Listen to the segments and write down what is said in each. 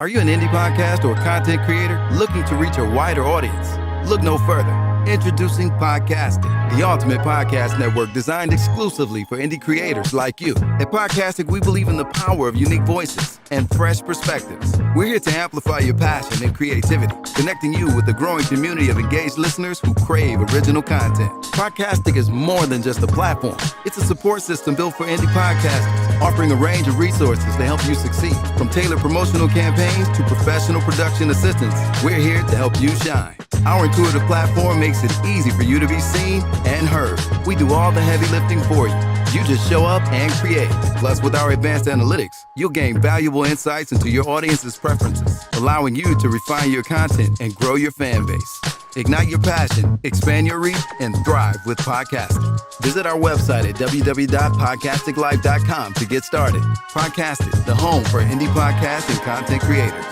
Are you an indie podcast or content creator looking to reach a wider audience? Look no further. Introducing Podcastic, the ultimate podcast network designed exclusively for indie creators like you. At Podcastic, we believe in the power of unique voices and fresh perspectives. We're here to amplify your passion and creativity, connecting you with the growing community of engaged listeners who crave original content. Podcastic is more than just a platform. It's a support system built for indie podcasters, offering a range of resources to help you succeed. From tailored promotional campaigns to professional production assistance, we're here to help you shine. Our intuitive platform makes it easy for you to be seen and heard. We do all the heavy lifting for you. You just show up and create. Plus, with our advanced analytics, you'll gain valuable insights into your audience's preferences, allowing you to refine your content and grow your fan base. Ignite your passion, expand your reach, and thrive with podcasting. Visit our website at www.podcasticlife.com to get started. Podcastic, the home for indie podcasts and content creators.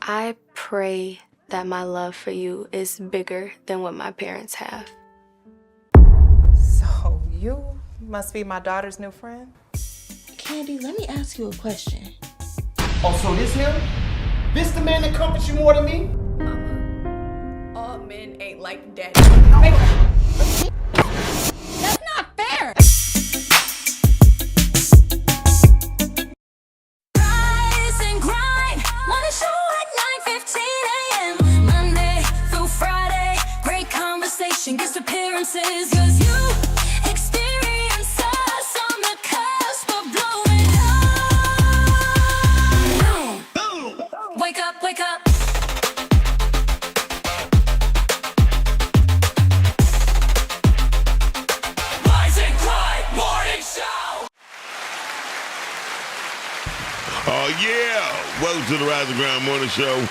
I pray that my love for you is bigger than what my parents have. So you must be my daughter's new friend? Candy, let me ask you a question. Oh, so this him? This the man that comforts you more than me? Mama, all men ain't like daddy. That's not fair! Rise and grind, wanna show at 9:15 a.m. Monday through Friday, great conversation, guest appearances, 'cause you experience us on the cusp of blowing up. Boom! Wake up, wake up. Rise and grind, morning show. Oh, yeah. Welcome to the Rise and Grind Morning Show.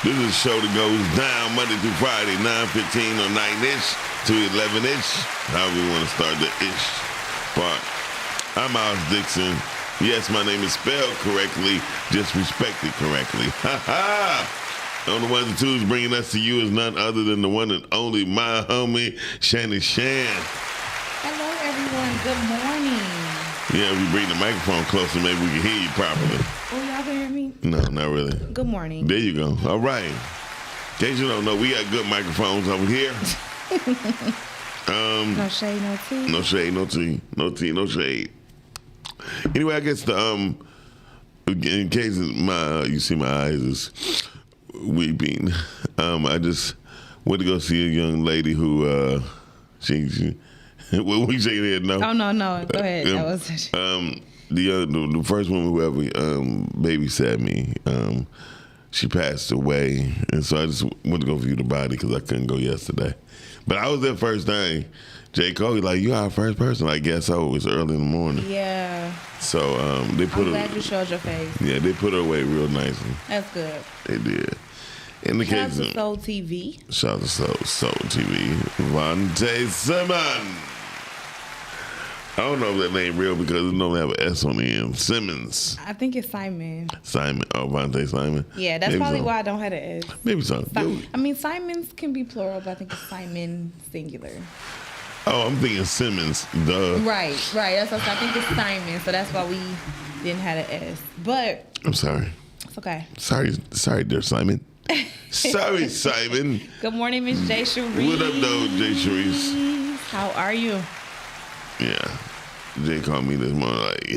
This is a show that goes down Monday through Friday, 9:15 or 9-ish to 11-ish, however you want to start the ish part. I'm Miles Dixon. Yes, my name is spelled correctly, just respected correctly. Ha-ha! On the ones and twos, bringing us to you is none other than the one and only my homie, Shannon Shan. Hello, everyone. Good morning. Yeah, if you bring the microphone closer, maybe we can hear you properly. Oh, y'all can hear me? No, not really. Good morning. There you go. All right. In case you don't know, we got good microphones over here. No shade, no tea. No shade, no tea. No tea, no shade. Anyway, I guess in case you see my eyes is weeping. I just went to go see a young lady who she what we say there, no? Oh, no. Go ahead. That was the first woman who ever babysat me, she passed away, and so I just went to go view the body because I couldn't go yesterday. But I was there first thing. Jay Cole, like, you are our first person. I guess so. It was early in the morning. Yeah. So they put I'm glad you showed your face. Yeah, they put her away real nicely. That's good. They did. In the Shout out case to of Soul TV. shout out to Soul TV, Vontae Simmons. I don't know if that name real because it don't have an S on the end. Simmons. I think it's Simon. Simon. Oh, Vontae Simon. Yeah, that's Maybe probably so. why I don't have an S. Maybe so. I mean, Simons can be plural, but I think it's Simon singular. Oh, I'm thinking Simmons. Duh. Right. That's what I think it's Simon, so that's why we didn't have an S. But I'm sorry. it's okay. Sorry, dear Simon. Sorry, Simon. Good morning, Miss Jay Cherise. What up, though, Jay Cherise? How are you? Yeah. Jay called me this morning like,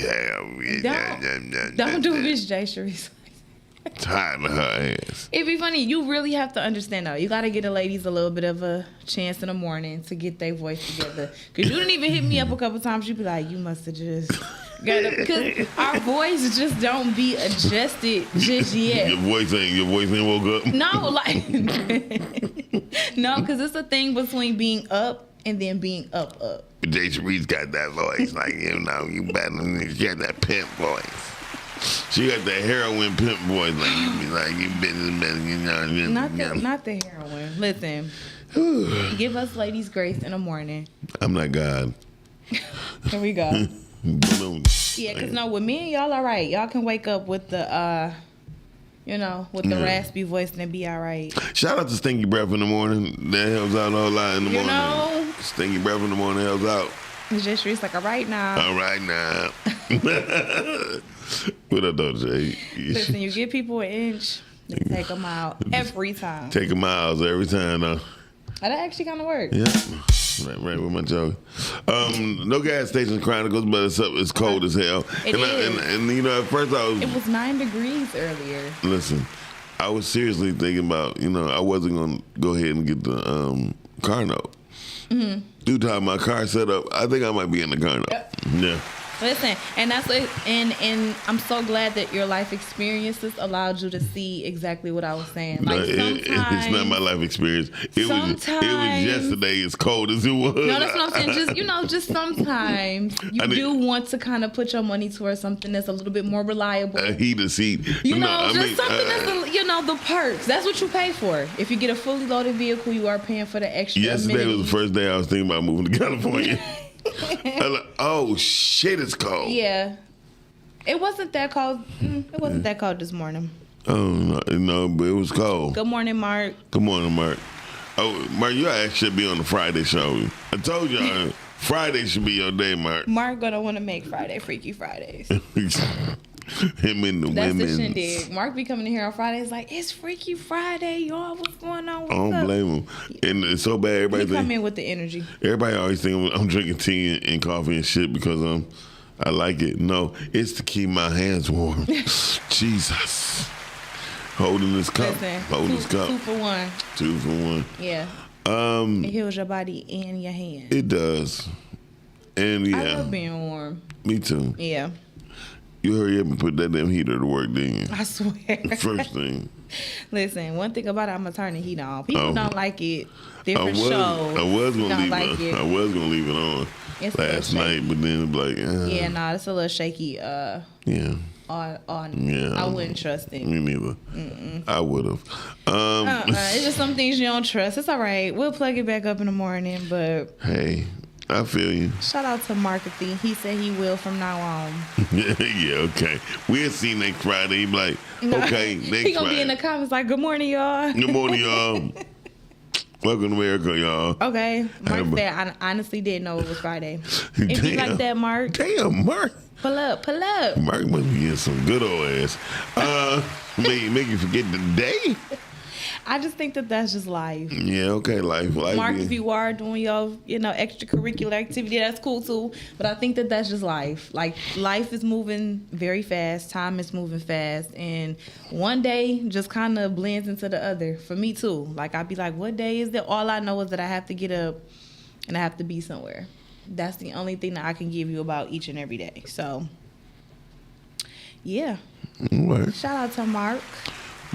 Don't do Miss Jay Cherise. tired of her ass. It'd be funny. You really have to understand, though. You got to give the ladies a little bit of a chance in the morning to get their voice together. Because you didn't even hit me up a couple times. You'd be like, you must have just got it. Because our voice just don't be adjusted just yet. Your voice ain't woke up? No, like, no, because it's a thing between being up and then being up. Jay Cherise got that voice. Like, you know, you better, she got that pimp voice. She got that heroin pimp voice. Like, you be like, you businessman, you know. Not the heroin. Listen, give us ladies grace in the morning. I'm not God. Here we go. No. Yeah, because no, with me and y'all all right. Y'all can wake up with the, the raspy voice and it be all right. Shout out to Stinky Breath in the morning. That helps out a whole lot in the morning. Know? Stinky Breath in the morning helps out. It's just like, all right now. All right now. What up, though, Jay? Listen, you give people an inch, they take them out every time. Taking miles every time, though. That actually kind of works. Yeah. Right with my joke. No Gas Station Chronicles, but it's cold as hell. It is. And you know, at first It was 9 degrees earlier. Listen, I was seriously thinking about, I wasn't going to go ahead and get the car note. Mm-hmm. Due to how my car set up, I think I might be in the car note. Yep. Yeah. Listen, and that's it. And I'm so glad that your life experiences allowed you to see exactly what I was saying. Like It's not my life experience. It was yesterday as cold as it was. No, that's what I'm saying. Just sometimes you do want to kind of put your money towards something that's a little bit more reliable. A heated seat. Something that's the perks. That's what you pay for. If you get a fully loaded vehicle, you are paying for the extra Yesterday amenities. was the first day I was thinking about moving to California. I'm like, oh shit, it's cold. Yeah. It wasn't that cold. It wasn't that cold this morning. Oh, no, but it was cold. Good morning, Mark. Good morning, Mark. Oh, Mark, you actually should be on the Friday show. I told y'all, Friday should be your day, Mark. Mark gonna want to make Friday Freaky Fridays. Him and the That's women. the shindig. Mark be coming in here on Fridays like, it's Freaky Friday, y'all. What's going on? I don't blame him. And it's so bad. Everybody He come in with the energy. Everybody always think I'm drinking tea and coffee and shit because I like it. No, it's to keep my hands warm. Jesus. Holding this cup. Listen, Holding this cup. 2 for 1. 2 for 1. Yeah. It heals your body and your hands. It does. And yeah. I love being warm. Me too. Yeah. You hurry up and put that damn heater to work, didn't you? I swear. First thing. Listen, one thing about it, I'm gonna turn the heat on. People don't like it. Different shows. I was gonna don't leave like it. I was gonna leave it on It's last night, but then like yeah, no, it's a little shaky. Yeah. I wouldn't trust it. Me neither. I would have. It's just some things you don't trust. It's all right. We'll plug it back up in the morning, but Hey, I feel you. shout out to Markethy. He said he will from now on. Yeah, okay. We'll see next Friday. He be like, okay, next Friday. He gonna be in the comments like, good morning, y'all. Good morning, y'all. Welcome to America, y'all. Okay. Mark said, I honestly didn't know it was Friday. It be like that, Mark. Damn, Mark. Pull up. Mark must be getting some good old ass. Make you forget the day? I just think that that's just life. Yeah, okay, life. Mark, is- if you are doing your, extracurricular activity, that's cool too. But I think that that's just life. Like, life is moving very fast. Time is moving fast. And one day just kind of blends into the other. For me too. Like, I'd be like, what day is it? All I know is that I have to get up and I have to be somewhere. That's the only thing that I can give you about each and every day. So, yeah. What? Shout out to Mark.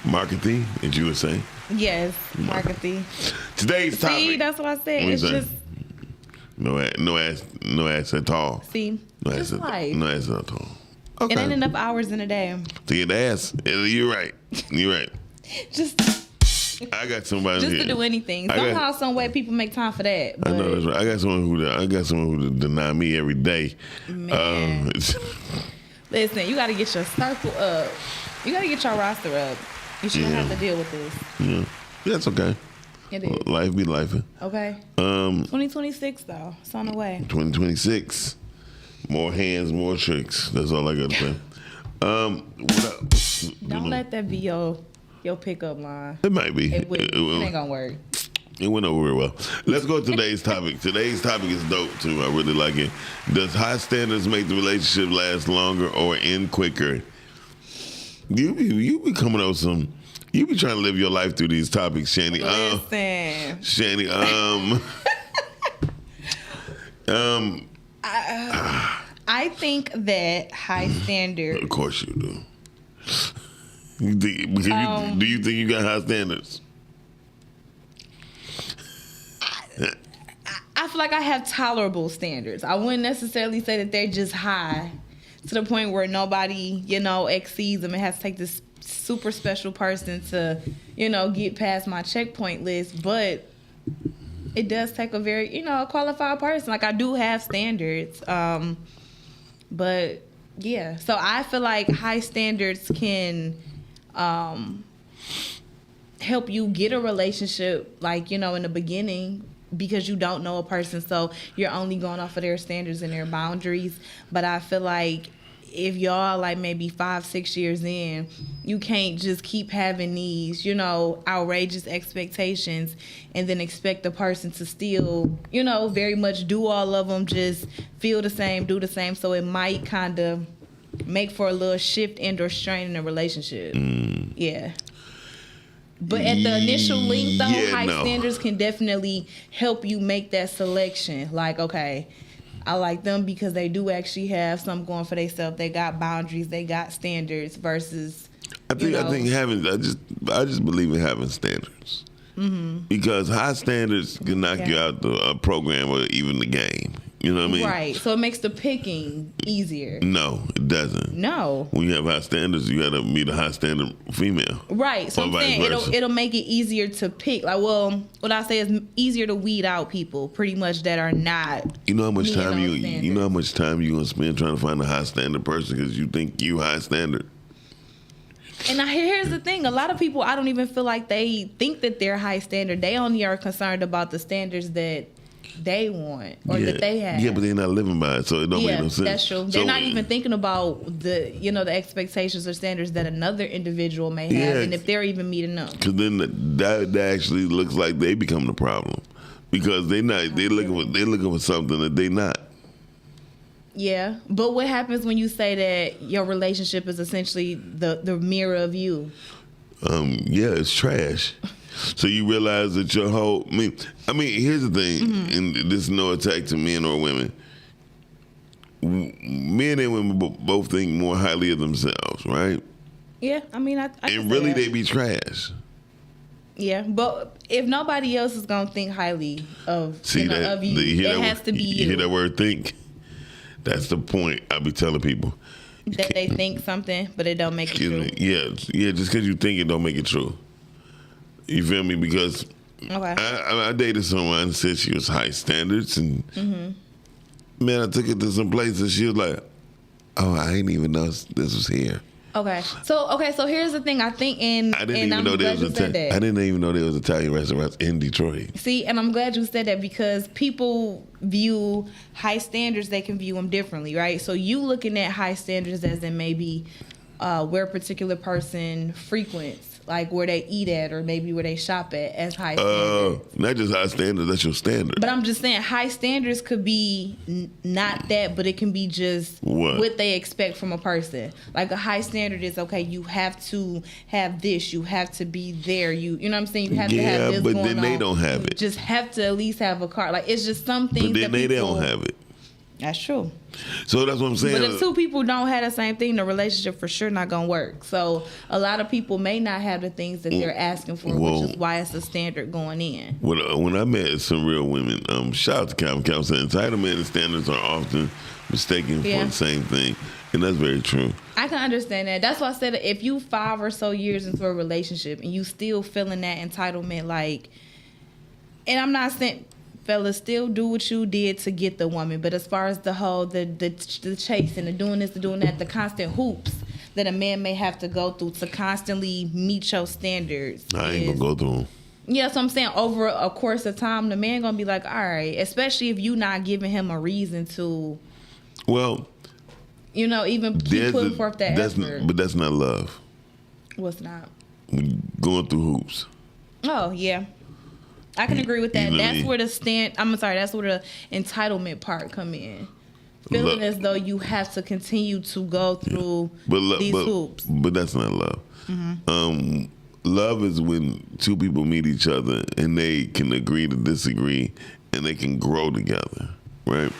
Marketing, as you would say. Yes, Markethy. Today's topic. See, that's what I said. What It's you say? just, no ass at all. see, No just ass life. no ass at all. Okay. It ain't enough hours in a day. To get ass. You're right. You're right. Just I got somebody to here. do anything. I got- Somehow, some way, people make time for that. I know but- that's right. I got someone who deny me every day. Man. Listen, you got to get your circle up. You got to get your roster up. You shouldn't Yeah. have to deal with this. yeah, that's okay. It is. Life be life. Okay. 2026 though, it's on the way. 2026. More hands, more tricks. That's all I got to say. What up? Don't let that be your pickup line. It might be. It ain't gonna work. It went over real well. Let's go to today's topic. Today's topic is dope too. I really like it. Does high standards make the relationship last longer or end quicker? You be coming up with some. You be trying to live your life through these topics, Shani. Listen, Shani. I think that high standard. Of course you do. Do you think you got high standards? I feel like I have tolerable standards. I wouldn't necessarily say that they're just high to the point where nobody, exceeds them. It has to take this super special person to, get past my checkpoint list. But it does take a very, a qualified person. Like, I do have standards. But yeah, so I feel like high standards can help you get a relationship, like, in the beginning, because you don't know a person, so you're only going off of their standards and their boundaries. But I feel like if y'all like maybe 5-6 years in, you can't just keep having these, you know, outrageous expectations and then expect the person to still, you know, very much do all of them, just feel the same, do the same. So it might kind of make for a little shift and or strain in a relationship. Yeah. But at the initial link, though, high standards can definitely help you make that selection. Like, okay, I like them because they do actually have something going for themselves. They got boundaries. They got standards versus, I just believe in having standards. Because high standards can knock you out the program or even the game. You know what I mean? Right. So it makes the picking easier. No, it doesn't. No. When you have high standards, you got to meet a high standard female. Right. So I'm saying it'll make it easier to pick. Like, well, what I say is easier to weed out people pretty much that are not. You know how much time you know how much time you gonna spend trying to find a high standard person because you think you high standard. And here's the thing: a lot of people, I don't even feel like they think that they're high standard. They only are concerned about the standards that they want or that they have. Yeah, but they're not living by it, so it don't make no sense. That's true. They're not even thinking about the, you know, the expectations or standards that another individual may have, and if they're even meeting them. Because then that actually looks like they become the problem, because they're looking for something that they not. Yeah, but what happens when you say that your relationship is essentially the mirror of you? Yeah, it's trash. So you realize that your whole, I mean, here's the thing, and this is no attack to men or women. Men and women both think more highly of themselves, right? Yeah, I mean, I and really they be trash. Yeah, but if nobody else is gonna think highly of, of you, it has to be you. You hear that word, think? That's the point I be telling people. That they think something, but it don't make it true. Yeah, just because you think it don't make it true. You feel me? Because I dated someone and said she was high standards, and man, I took it to some places. She was like, "Oh, I didn't even know this was here." Okay, so here's the thing. I think I didn't even know there was Italian restaurants in Detroit. See, and I'm glad you said that because people view high standards, they can view them differently, right? So you looking at high standards as in maybe where a particular person frequents, like where they eat at or maybe where they shop at as high standards. Not just high standards, that's your standard. But I'm just saying high standards could be not that, but it can be just what they expect from a person. Like a high standard is, okay, you have to have this, you have to be there, you know what I'm saying? You have to have this going on. Yeah, but then they don't have it. Just have to at least have a car. Like it's just some things that they don't have it. That's true. So that's what I'm saying. But if two people don't have the same thing, the relationship for sure not gonna work. So a lot of people may not have the things that they're asking for, which is why it's a standard going in. When I met some real women, shout out to Calvin. Calvin said entitlement and standards are often mistaken for the same thing, and that's very true. I can understand that. That's why I said if you 5 or so years into a relationship and you still feeling that entitlement, like, and I'm not saying. Fellas, still do what you did to get the woman, but as far as the whole the chase and the doing this, the doing that, the constant hoops that a man may have to go through to constantly meet your standards. I ain't gonna go through them. Yeah, so I'm saying over a course of time, the man gonna be like, all right, especially if you not giving him a reason to. Well, you know, even keep putting forth that effort. But that's not love. What's not? Going through hoops. Oh yeah. I can agree with that. That's where that's where the entitlement part come in. Feeling as though you have to continue to go through these hoops. But that's not love. Love is when two people meet each other and they can agree to disagree and they can grow together, right?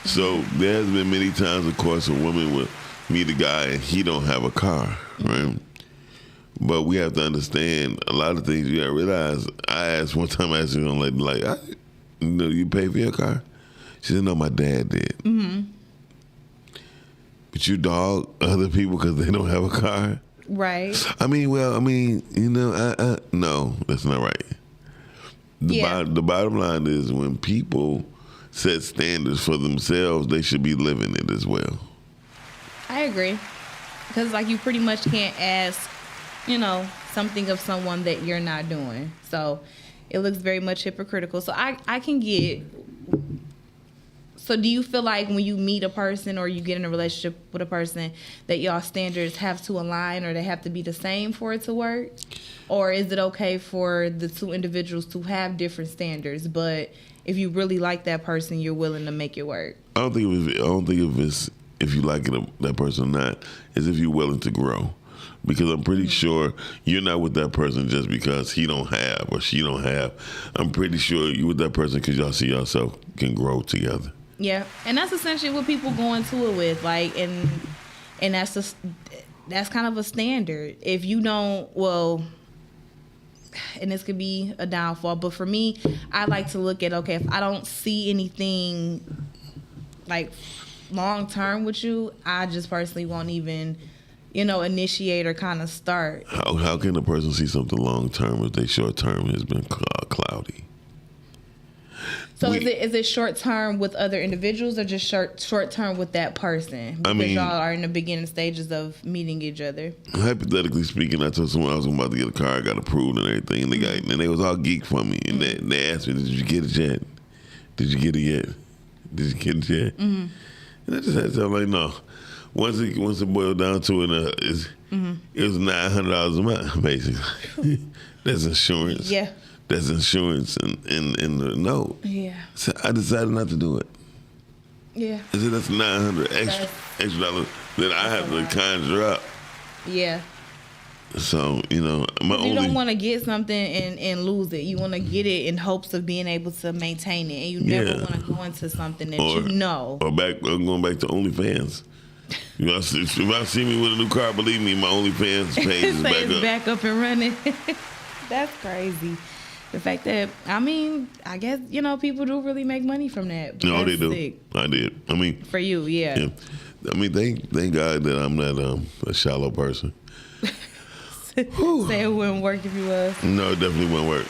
So there's been many times, of course, a woman will meet a guy and he don't have a car, right? But we have to understand a lot of things. You gotta realize. I asked a young lady, like, you pay for your car? She said, no, my dad did. But you dog other people because they don't have a car? Right. No, that's not right. The bottom line is when people set standards for themselves, they should be living it as well. I agree. Because, like, you pretty much can't ask, something of someone that you're not doing. So it looks very much hypocritical. So I can get So do you feel like when you meet a person or you get in a relationship with a person that y'all standards have to align or they have to be the same for it to work? Or is it okay for the two individuals to have different standards, but if you really like that person, you're willing to make it work? I don't think if you like that person or not, is if you're willing to grow. Because I'm pretty sure you're not with that person just because he don't have or she don't have. I'm pretty sure you're with that person because y'all see yourself can grow together. Yeah, and that's essentially what people go into it with, like, and that's kind of a standard. If you don't, well, and this could be a downfall, but for me, I like to look at, okay, if I don't see anything like long term with you, I just personally won't even, initiate or kind of start. How can a person see something long term if they short term has been cloudy? So is it short term with other individuals or just short term with that person? Because y'all are in the beginning stages of meeting each other. Hypothetically speaking, I told someone I was about to get a car, I got approved and everything, and they was all geek for me, and they asked me, "Did you get it yet? Did you get it yet? Did you get it yet?" And I just had to tell them, like, no. Once it boiled down to it, it was $900 a month, basically. That's insurance. Yeah. That's insurance in the note. Yeah. So I decided not to do it. Yeah. I said that's $900 extra dollars that I have to conjure up. Yeah. So, you don't want to get something and lose it. You want to get it in hopes of being able to maintain it. And you never want to go into something that Or going back to OnlyFans. If I see me with a new car, believe me, my OnlyFans page is back up and running. That's crazy. The fact that, I guess, people do really make money from that. No, they do. Sick. I did. For you, yeah. Thank God that I'm not a shallow person. Say it wouldn't work if you was. No, it definitely wouldn't work.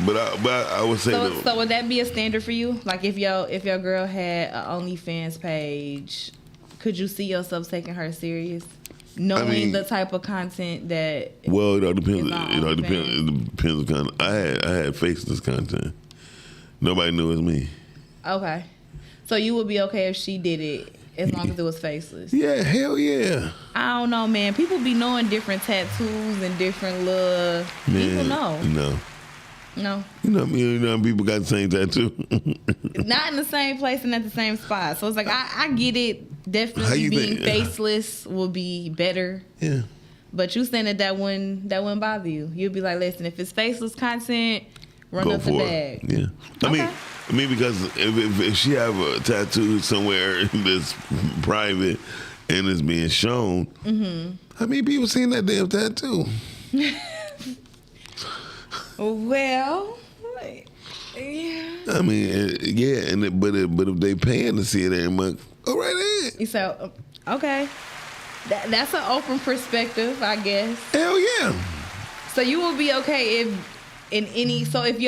But I would say so would that be a standard for you? Like if your girl had an OnlyFans page, could you see yourself taking her serious? Knowing the type of content that. Well, it all depends. It depends on content. I had faceless content. Nobody knew it was me. Okay, so you would be okay if she did it as long as it was faceless. Yeah, hell yeah. I don't know, man. People be knowing different tattoos and different little. People know. No. People got the same tattoo. Not in the same place and at the same spot. So it's like I get it. Definitely being faceless will be better. Yeah. But you saying that wouldn't bother you. You'd be like, listen, if it's faceless content, run up the bag. Yeah. I mean, because if she have a tattoo somewhere that's private and it's being shown, how many people seen that damn tattoo? Well, yeah. I mean, yeah, but if they paying to see it every month, go right ahead. So, okay, that's an open perspective, I guess. Hell yeah. So you will be okay if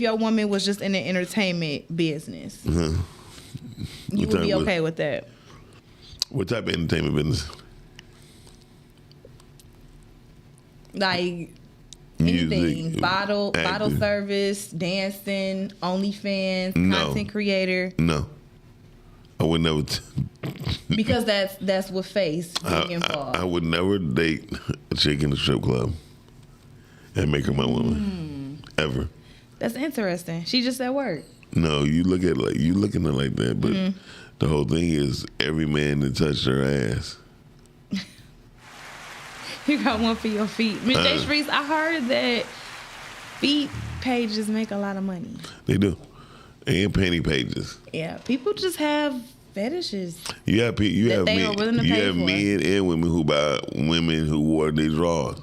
your woman was just in the entertainment business, you would be okay with that. What type of entertainment business? Like. Anything, music, bottle service, dancing, OnlyFans, content creator. No, I would never. Because that's what face being involved. I would never date a chick in the strip club and make her my woman ever. That's interesting. She just at work. No, you looking at it like that, but the whole thing is every man that touched her ass. You got one for your feet. Ms. J. Streets, I heard that feet pages make a lot of money. They do. And panty pages. Yeah, people just have fetishes. You have men and women who buy women who wore their drawers,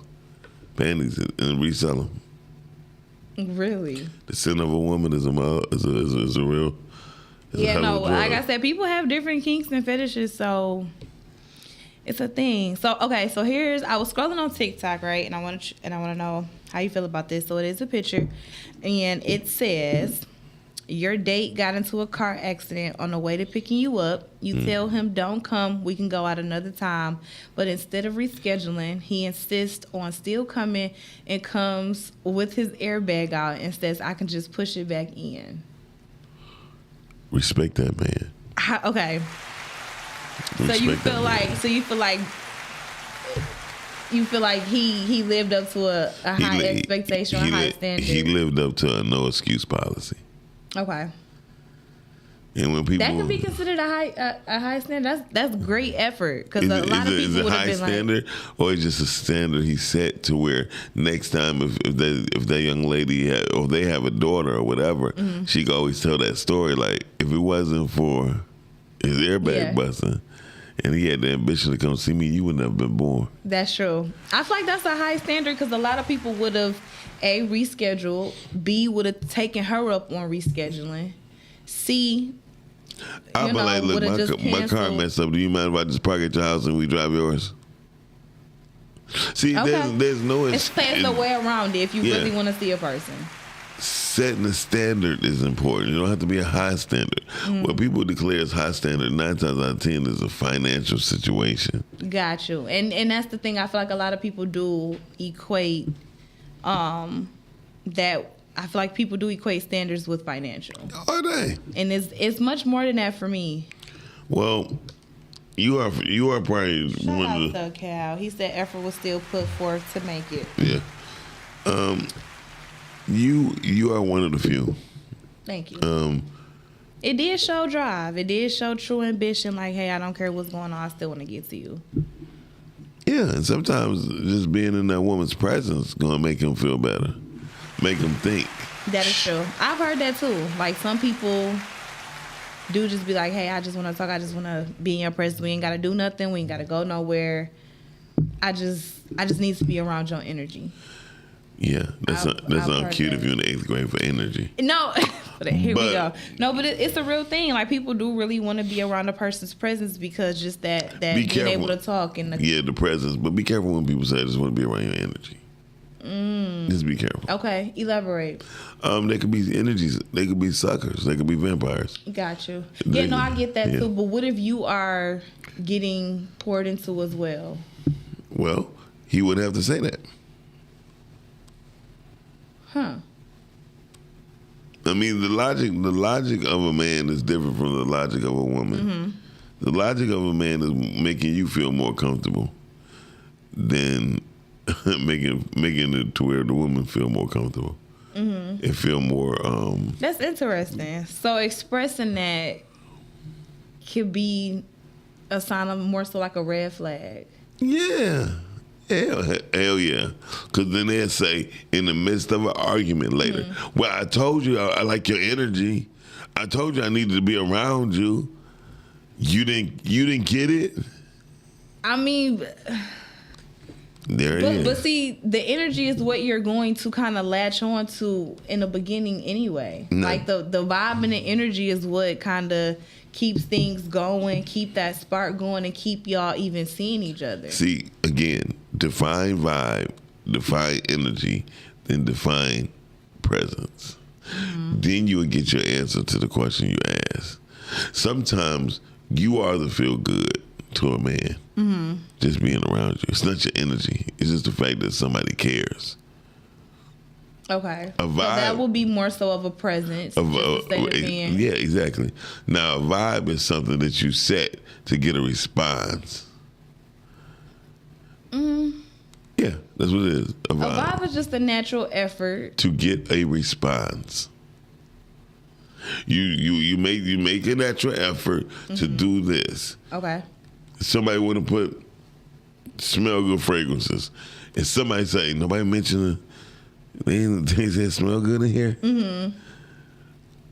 panties, and resell them. Really? The sin of a woman is a real. Like I said, people have different kinks and fetishes, so it's a thing. So okay, so I was scrolling on TikTok, right, and I want to know how you feel about this. So it is a picture, and it says your date got into a car accident on the way to picking you up. You tell him, don't come, we can go out another time. But instead of rescheduling, he insists on still coming and comes with his airbag out and says, I can just push it back in. Respect that man. Okay. So you feel like he lived up to a high expectation, a high standard. He lived up to a no excuse policy. Okay. And when people that could be considered a high standard. That's great effort because a lot of people would have been standard, or it's just a standard he set to where next time if that young lady or they have a daughter or whatever, she could always tell that story. Like if it wasn't for his airbag busting, and he had the ambition to come see me, you wouldn't have been born. That's true. I feel like that's a high standard because a lot of people would have A, rescheduled, B, would have taken her up on rescheduling, C, I'll be like, look, my car messed up. Do you mind if I just park at your house and we drive yours? See, there's no... It's the way around it if you really want to see a person. Setting a standard is important. You don't have to be a high standard. What people declare as high standard 9 times out of 10 is a financial situation. Got you. And that's the thing. I feel like a lot of people do equate that. I feel like people do equate standards with financial. Are they? And it's much more than that for me. Well, you are probably one of the Cal. He said effort was still put forth to make it. Yeah. You are one of the few. Thank you. It did show drive. It did show true ambition. Like, hey, I don't care what's going on. I still want to get to you. Yeah, and sometimes just being in that woman's presence is gonna make him feel better, make him think. That is true. I've heard that too. Like some people do just be like, hey, I just want to talk. I just want to be in your presence. We ain't got to do nothing. We ain't got to go nowhere. I just need to be around your energy. Yeah, that's not cute if you're in the 8th grade for energy. No, we go. No, but it's a real thing. Like people do really want to be around a person's presence because just that being able to talk and the presence. But be careful when people say I just want to be around your energy. Just be careful. Okay, elaborate. They could be energies. They could be suckers. They could be vampires. Got you. Yeah, no, I get that too. But what if you are getting poured into as well? Well, he would have to say that. Huh. I mean, the logic of a man is different from the logic of a woman. Mm-hmm. The logic of a man is making you feel more comfortable than making it to where the woman feel more comfortable. Mm-hmm. It feel more. That's interesting. So expressing that could be a sign of more so like a red flag. Yeah. Hell yeah. Because then they'll say in the midst of an argument later, well, I told you I like your energy. I told you I needed to be around you. You didn't get it? I mean, but see, the energy is what you're going to kind of latch on to in the beginning anyway. No. Like the vibe and the energy is what kind of keeps things going, keep that spark going, and keep y'all even seeing each other. See, again, define vibe, define energy, then define presence. Mm-hmm. Then you will get your answer to the question you ask. Sometimes you are the feel good to a man. Mm-hmm. Just being around you. It's not your energy. It's just the fact that somebody cares. Okay. A vibe, so that will be more so of a presence. Yeah, exactly. Now, a vibe is something that you set to get a response. Mm-hmm. Yeah, that's what it is. A vibe is just a natural effort to get a response. You make a natural effort to do this. Okay. Somebody want to smell good fragrances, and somebody say nobody mentioned things that smell good in here. Mm-hmm.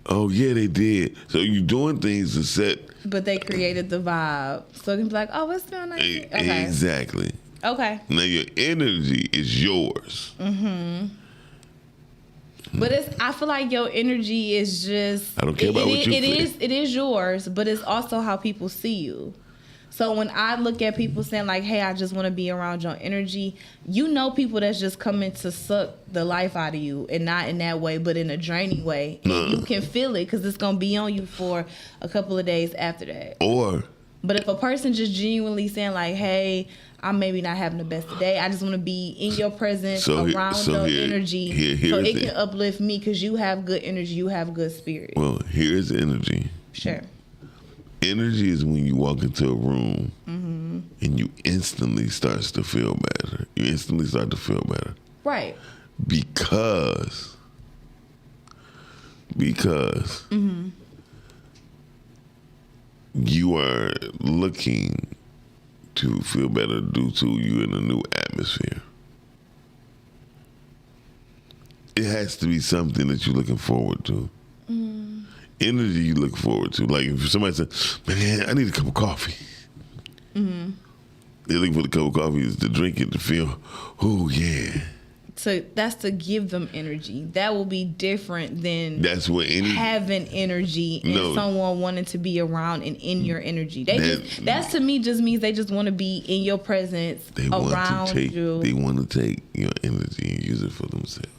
Oh yeah, they did. So you doing things to set. But they created the vibe, so it can be like, oh, it smells nice. Okay. Exactly. Okay. Now your energy is yours. Mm-hmm. But I feel like your energy is just. I don't care about what you feel. It is yours, but it's also how people see you. So when I look at people saying like, hey, I just want to be around your energy, you know people that's just coming to suck the life out of you, and not in that way, but in a draining way. And you can feel it because it's going to be on you for a couple of days after that. But if a person just genuinely saying like, hey, I'm maybe not having the best day, I just want to be in your presence, around your energy, so it can uplift me because you have good energy, you have good spirit. Well, here's energy. Sure. Energy is when you walk into a room and you instantly starts to feel better. You instantly start to feel better. Right. Because you are looking to feel better due to you in a new atmosphere. It has to be something that you're looking forward to. Energy you look forward to. Like if somebody says, man, I need a cup of coffee. They're looking for the cup of coffee is to drink it to feel, oh yeah. So that's to give them energy. That will be different than having energy and someone wanting to be around and in your energy. That to me just means they just want to be in your presence, around you. They want to take your energy and use it for themselves.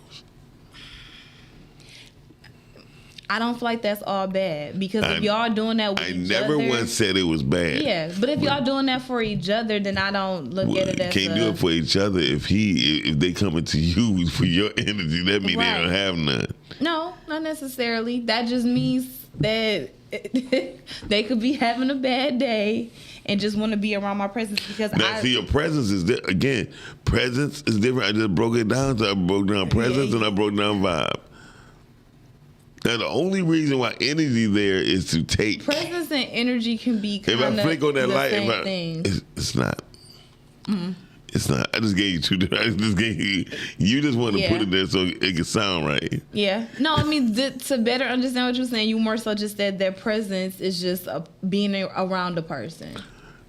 I don't feel like that's all bad because if y'all doing that with each other. I never once said it was bad. Yeah, but if y'all doing that for each other, then I don't look at it as can't do it for each other. If they coming to you for your energy, that means they don't have none. No, not necessarily. That just means that they could be having a bad day and just want to be around my presence because see, your presence is again, presence is different. I just broke it down. So I broke down presence and I broke down vibe. Now, the only reason why energy there is to take presence and energy can be kind of if I flick on that the light, same thing. It's not. It's not. I just gave you two. I just gave you. You just want to put it there so it can sound right. Yeah. No, I mean to better understand what you're saying, you more so just said that presence is just being around a person.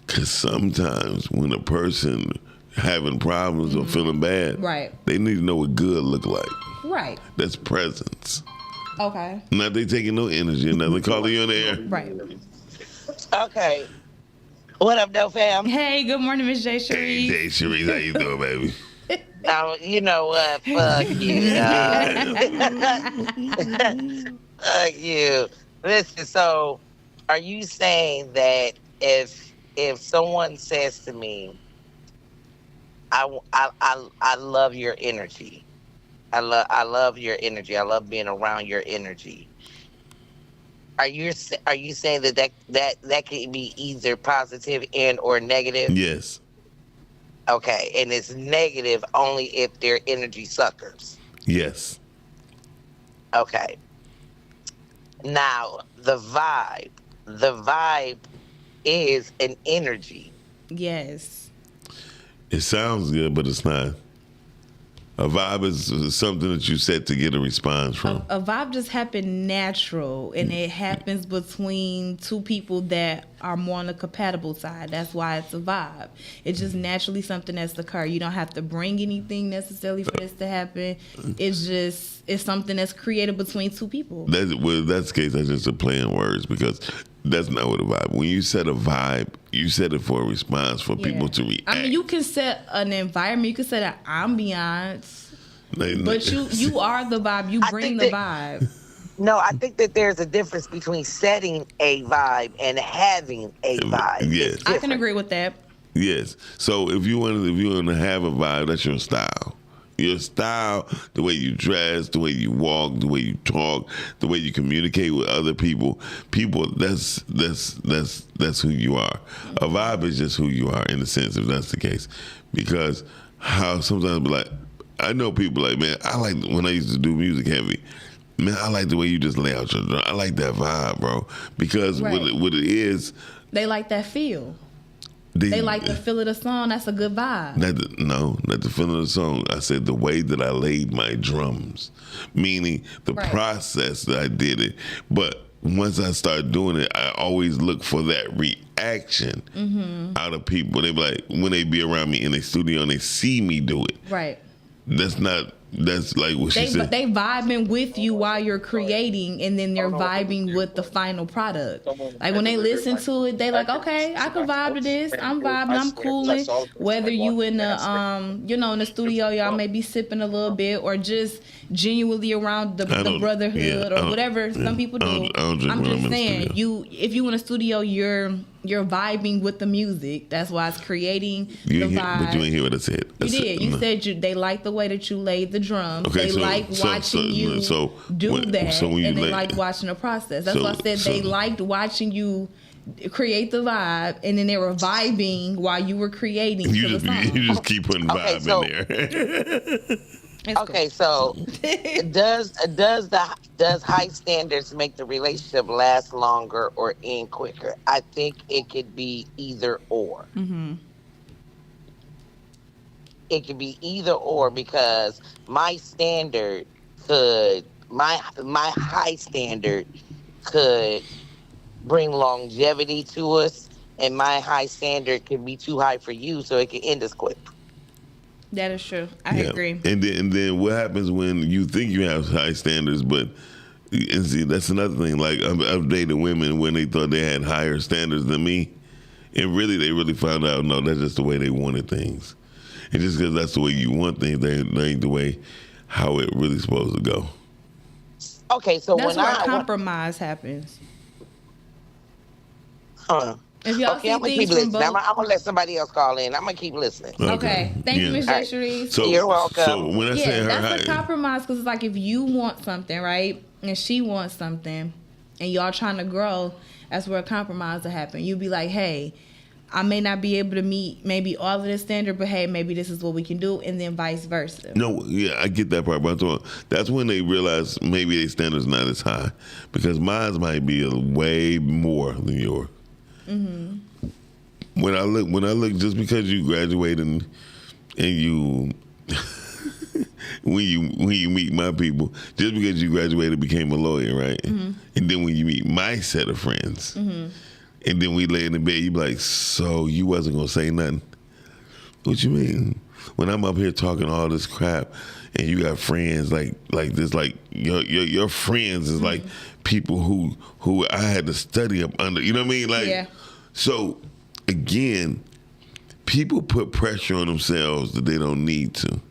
Because sometimes when a person having problems or feeling bad, right, they need to know what good look like. Right. That's presence. Okay. Not they taking no energy. Nothing calling you on the air. Right. Okay. What up, though, fam? Hey, good morning, Miss J. Cherise. Hey, J. Cherise, how you doing, baby? Now, you know what? Fuck you. Fuck you. Listen, so are you saying that if someone says to me, I love your energy. I love your energy. I love being around your energy. Are you saying that can be either positive and or negative? Yes. Okay, and it's negative only if they're energy suckers. Yes. Okay. Now the vibe is an energy. Yes. It sounds good, but it's not. A vibe is something that you set to get a response from. A vibe just happens natural, and it happens between two people that are more on the compatible side. That's why it's a vibe. It's just naturally something that's occurred. You don't have to bring anything necessarily for this to happen. It's something that's created between two people. That's the case. That's just a play on words because that's not what a vibe. When you set a vibe, you set it for a response for people to react. I mean, you can set an environment. You can set an ambiance. But you are the vibe. You bring the vibe. No, I think that there's a difference between setting a vibe and having a vibe. Yes, I can agree with that. Yes. So if you want to have a vibe, that's your style. Your style, the way you dress, the way you walk, the way you talk, the way you communicate with other people. That's who you are. A vibe is just who you are in a sense, if that's the case. Because how sometimes be like, I know people like, man, I like when I used to do music heavy. Man, I like the way you just lay out your drum. I like that vibe, bro. Because what it is, they like that feel. They like the feel of the song. That's a good vibe. Not the feel of the song. I said the way that I laid my drums, meaning the process that I did it. But once I start doing it, I always look for that reaction out of people. They be like, when they be around me in the studio and they see me do it. Right. That's like what she said. They vibing with you while you're creating, and then they're vibing with the final product. Like when they listen to it, they like, okay, I can vibe to this. I'm vibing. I'm cooling. Whether you in the in the studio, y'all may be sipping a little bit, or just genuinely around the brotherhood or whatever some people do. I'm just saying, if you in a studio, you're you're vibing with the music. That's why it's creating the vibe. But you ain't hear what I said. You did. You said they like the way that you laid the drums. Okay, they like watching you do that, and they like watching the process. That's why I said they liked watching you create the vibe, and then they were vibing while you were creating the song. You just keep putting vibe in there. Okay, so does high standards make the relationship last longer or end quicker? I think it could be either or. Mm-hmm. It could be either or, because my high standard could bring longevity to us, and my high standard could be too high for you, so it could end us quick. That is true. I agree. And then what happens when you think you have high standards, and see, that's another thing. Like, I've dated women when they thought they had higher standards than me, and they really found out, no, that's just the way they wanted things. And just because that's the way you want things, they ain't the way how it really supposed to go. Okay, so that's where compromise happens. Huh. If y'all okay, I'm gonna keep listening. I'm gonna let somebody else call in. I'm gonna keep listening. Okay. Thank you, Ms. Cherise. So, you're welcome. So when I say that's a compromise, because it's like if you want something, right, and she wants something, and y'all trying to grow, that's where a compromise will happen. You'll be like, hey, I may not be able to meet maybe all of the standard, but hey, maybe this is what we can do, and then vice versa. No, yeah, I get that part, but that's when they realize maybe their standard's not as high, because mine might be way more than yours. Mm-hmm. When I look, just because you graduate and you, when you meet my people, just because you graduated became a lawyer, right? Mm-hmm. And then when you meet my set of friends, mm-hmm. and then we lay in the bed, you be like, so you wasn't gonna say nothing? What you mean? When I'm up here talking all this crap, and you got friends like this, like your friends is mm-hmm. like people who I had to study up under. You know what I mean? Like, yeah. So again, people put pressure on themselves that they don't need to.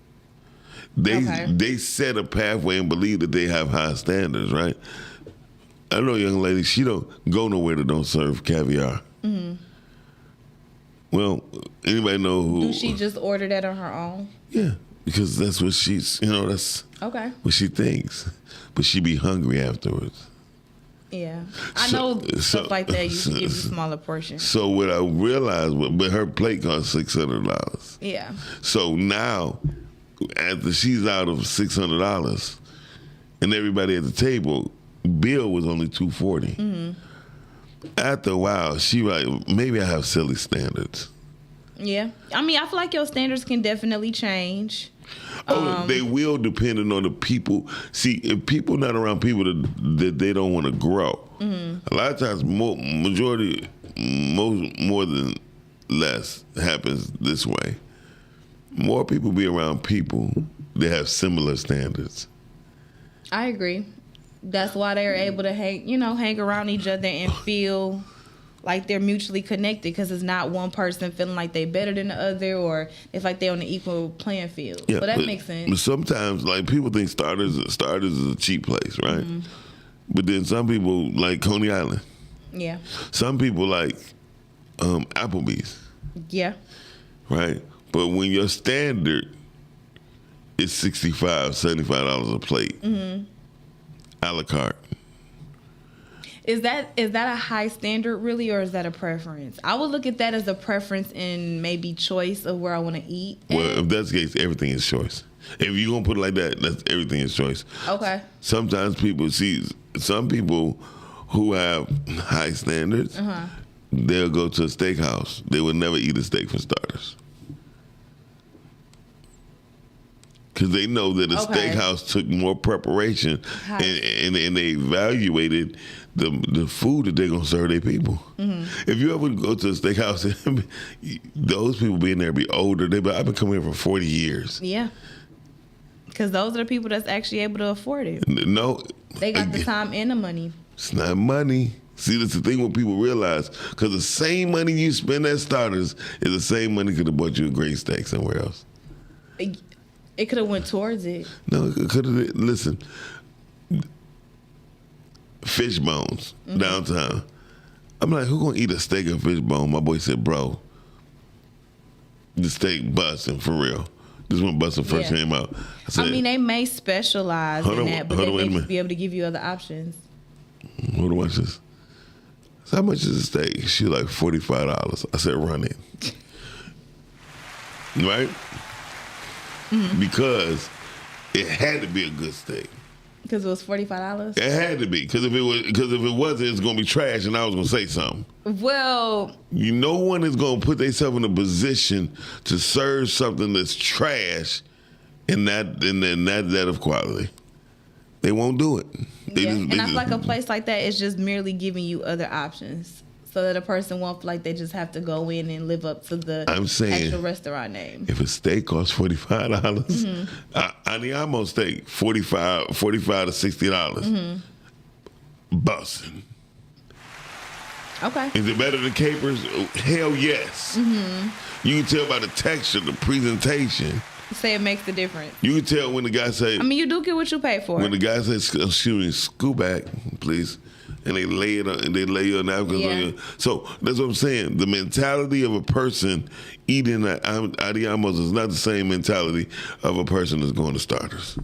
They set a pathway and believe that they have high standards, right? I know a young lady, she don't go nowhere that don't serve caviar. Mm-hmm. Well, anybody know who? Do she just order that on her own? Yeah, because that's what she's, that's what she thinks. But she be hungry afterwards. Yeah. I know stuff like that. You give you smaller portions. So what I realized, but her plate costs $600. Yeah. So now, after she's out of $600, and everybody at the table, bill was only $240. Mm-hmm. After a while, she like, maybe I have silly standards. Yeah. I mean, I feel like your standards can definitely change. They will, depending on the people. See, if people not around people that they don't want to grow, mm-hmm. a lot of times, more than less happens this way. More people be around people that have similar standards. I agree. That's why they're able to hang around each other and feel like they're mutually connected, because it's not one person feeling like they better than the other, or it's like they're on the equal playing field. Yeah, so that makes sense. But sometimes, like, people think Starters is a cheap place, right? Mm-hmm. But then some people like Coney Island. Yeah. Some people like Applebee's. Yeah. Right? But when your standard is $65, $75 a plate, mm-hmm. a la carte. Is that a high standard really, or is that a preference? I would look at that as a preference in maybe choice of where I want to eat. Well, if that's the case, everything is choice. If you're going to put it like that, that's everything is choice. Okay. Sometimes some people who have high standards, uh-huh. they'll go to a steakhouse. They would never eat a steak for starters. Because they know that a steakhouse took more preparation, and they evaluated the food that they're going to serve their people. Mm-hmm. If you ever go to a steakhouse, those people being there be older. I've been coming here for 40 years. Yeah. Because those are the people that's actually able to afford it. No. They got the time and the money. It's not money. See, that's the thing what people realize. Because the same money you spend at Starters is the same money could have bought you a great steak somewhere else. It could have went towards it. No, it could have. Listen, Fish Bones, mm-hmm. downtown. I'm like, who gonna eat a steak or fish bone? My boy said, bro, the steak busting for real. This one busting first came out. I said, they may specialize in that, but they may be able to give you other options. Hold on, watch this. So how much is a steak? She was like $45. I said, run it. Right? Because it had to be a good steak. Because it was $45? It had to be. Because if it wasn't, it's gonna be trash, and I was gonna say something. Well, no one is gonna put themselves in a position to serve something that's trash in that of quality. They won't do it. I feel like a place like that is just merely giving you other options, so that a person won't feel like they just have to go in and live up to the actual restaurant name. If a steak costs $45, Andiamo steak $45 to $60, busting. Okay. Is it better than Capers? Hell yes. You can tell by the texture, the presentation. Say it makes the difference. You can tell when the guy say. You do get what you pay for. When the guy says, "Excuse me, scoot back, please," and they lay it on, and they lay your napkins on you. So that's what I'm saying. The mentality of a person eating at Andiamo's is not the same mentality of a person that's going to Starters.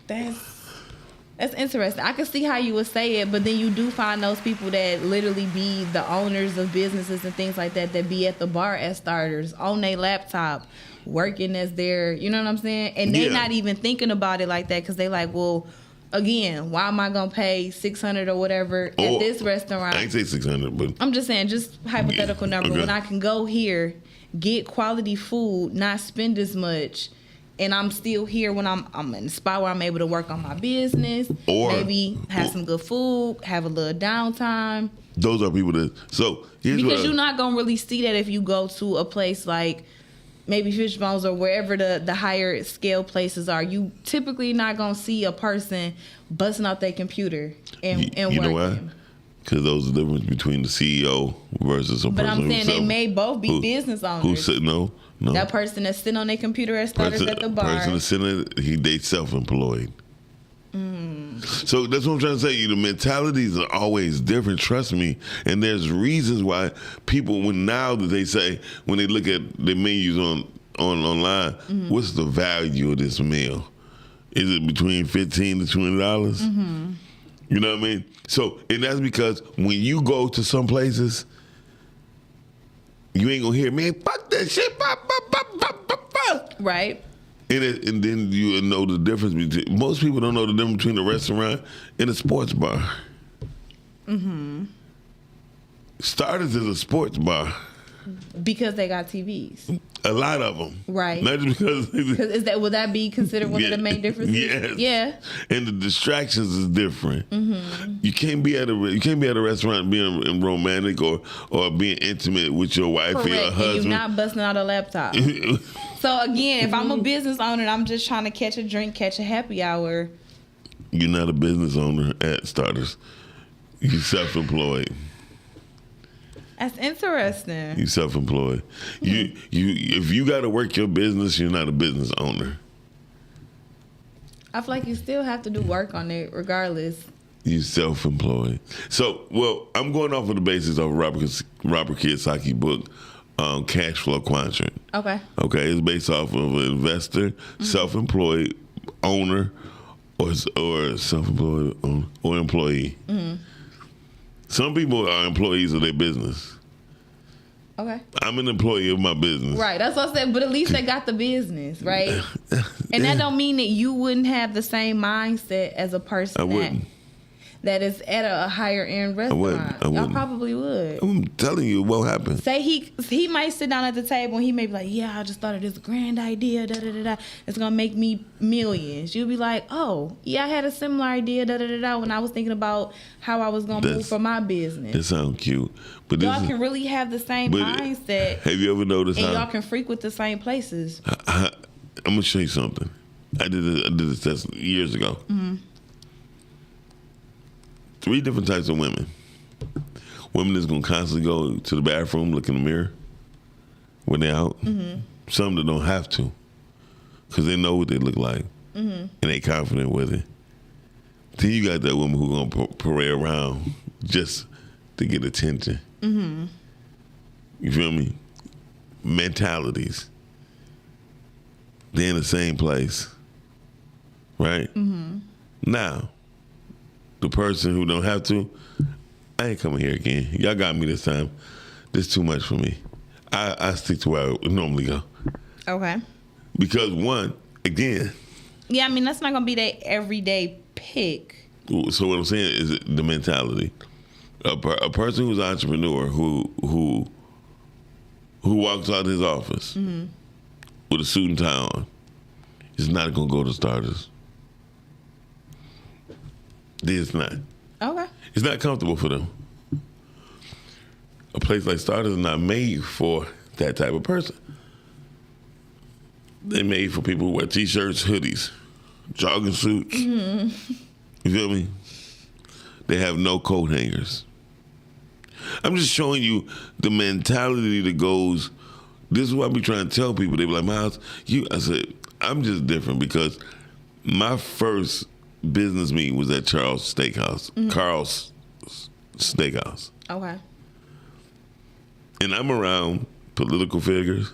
That's interesting. I can see how you would say it, but then you do find those people that literally be the owners of businesses and things like that be at the bar at Starters on their laptop, working as their, you know what I'm saying? And they're not even thinking about it like that because they like, well, again, why am I going to pay $600 or whatever at this restaurant? I ain't say $600, but I'm just saying, just hypothetical number. Okay. When I can go here, get quality food, not spend as much, and I'm still here when I'm in a spot where I'm able to work on my business, or maybe have some good food, have a little downtime. Those are people that, so here's because you're not going to really see that if you go to a place like maybe Fishbones or wherever the higher scale places are. You typically not going to see a person busting out their computer and working. You know why? Because those are the difference between the CEO versus a person. But I'm saying they may both be business owners. Who said no? That person that's sitting on their computer at Starters at the bar. Person that's sitting, they self-employed. So that's what I'm trying to say. The mentalities are always different. Trust me. And there's reasons why people, when they look at the menus online, what's the value of this meal? Is it between $15 to $20? You know what I mean? So, and that's because when you go to some places, you ain't gonna hear, man, fuck that shit. Right. And then you know the difference between, most people don't know the difference between a restaurant and a sports bar. Starters is a sports bar. Because they got TVs. A lot of them. Right. Not just because. Would that be considered one of the main differences? Yes. Yeah. And the distractions is different. You can't be at a restaurant being romantic or being intimate with your wife or your husband. And you're not busting out a laptop. So again, if I'm a business owner and I'm just trying to catch a drink, catch a happy hour. You're not a business owner at Starters. You're self-employed. That's interesting. You're self-employed. If you got to work your business, you're not a business owner. I feel like you still have to do work on it regardless. You're self-employed. So, well, I'm going off of the basis of Robert Kiyosaki book, Cash Flow Quadrant. Okay. Okay, it's based off of an investor, self-employed owner, or self-employed owner, or employee. Some people are employees of their business. Okay. I'm an employee of my business. Right. That's what I said. But at least they got the business, right? And that don't mean that you wouldn't have the same mindset as a person that is at a higher end restaurant. I wouldn't. Y'all probably would. I'm telling you what happened. Say he might sit down at the table and he may be like, yeah, I just thought of this grand idea, it's gonna make me millions. You'll be like, oh, yeah, I had a similar idea, when I was thinking about how I was gonna move for my business. It sounds cute. But y'all can really have the same mindset. Have you ever noticed and y'all can frequent the same places. I'm gonna show you something. I did this test years ago. 3 different types of women. Women that's gonna constantly go to the bathroom, look in the mirror when they're out. Some that don't have to, because they know what they look like and they confident with it. Then you got that woman who gonna parade around just to get attention. Mm-hmm. You feel me? Mentalities. They're in the same place, right? Mm-hmm. Now, the person who don't have to, I ain't coming here again. Y'all got me this time. This is too much for me. I stick to where I would normally go. Okay. Because one, again. Yeah, I mean, that's not going to be their everyday pick. So what I'm saying is the mentality. A person who's an entrepreneur who walks out of his office with a suit and tie on is not going to go to Starters. It's not. Okay. It's not comfortable for them. A place like Starters is not made for that type of person. They're made for people who wear T-shirts, hoodies, jogging suits. Mm-hmm. You feel me? They have no coat hangers. I'm just showing you the mentality that goes. This is what I be trying to tell people. They be like, Miles, I said, I'm just different because my first business meeting was at Carl's Steakhouse. Okay. And I'm around political figures.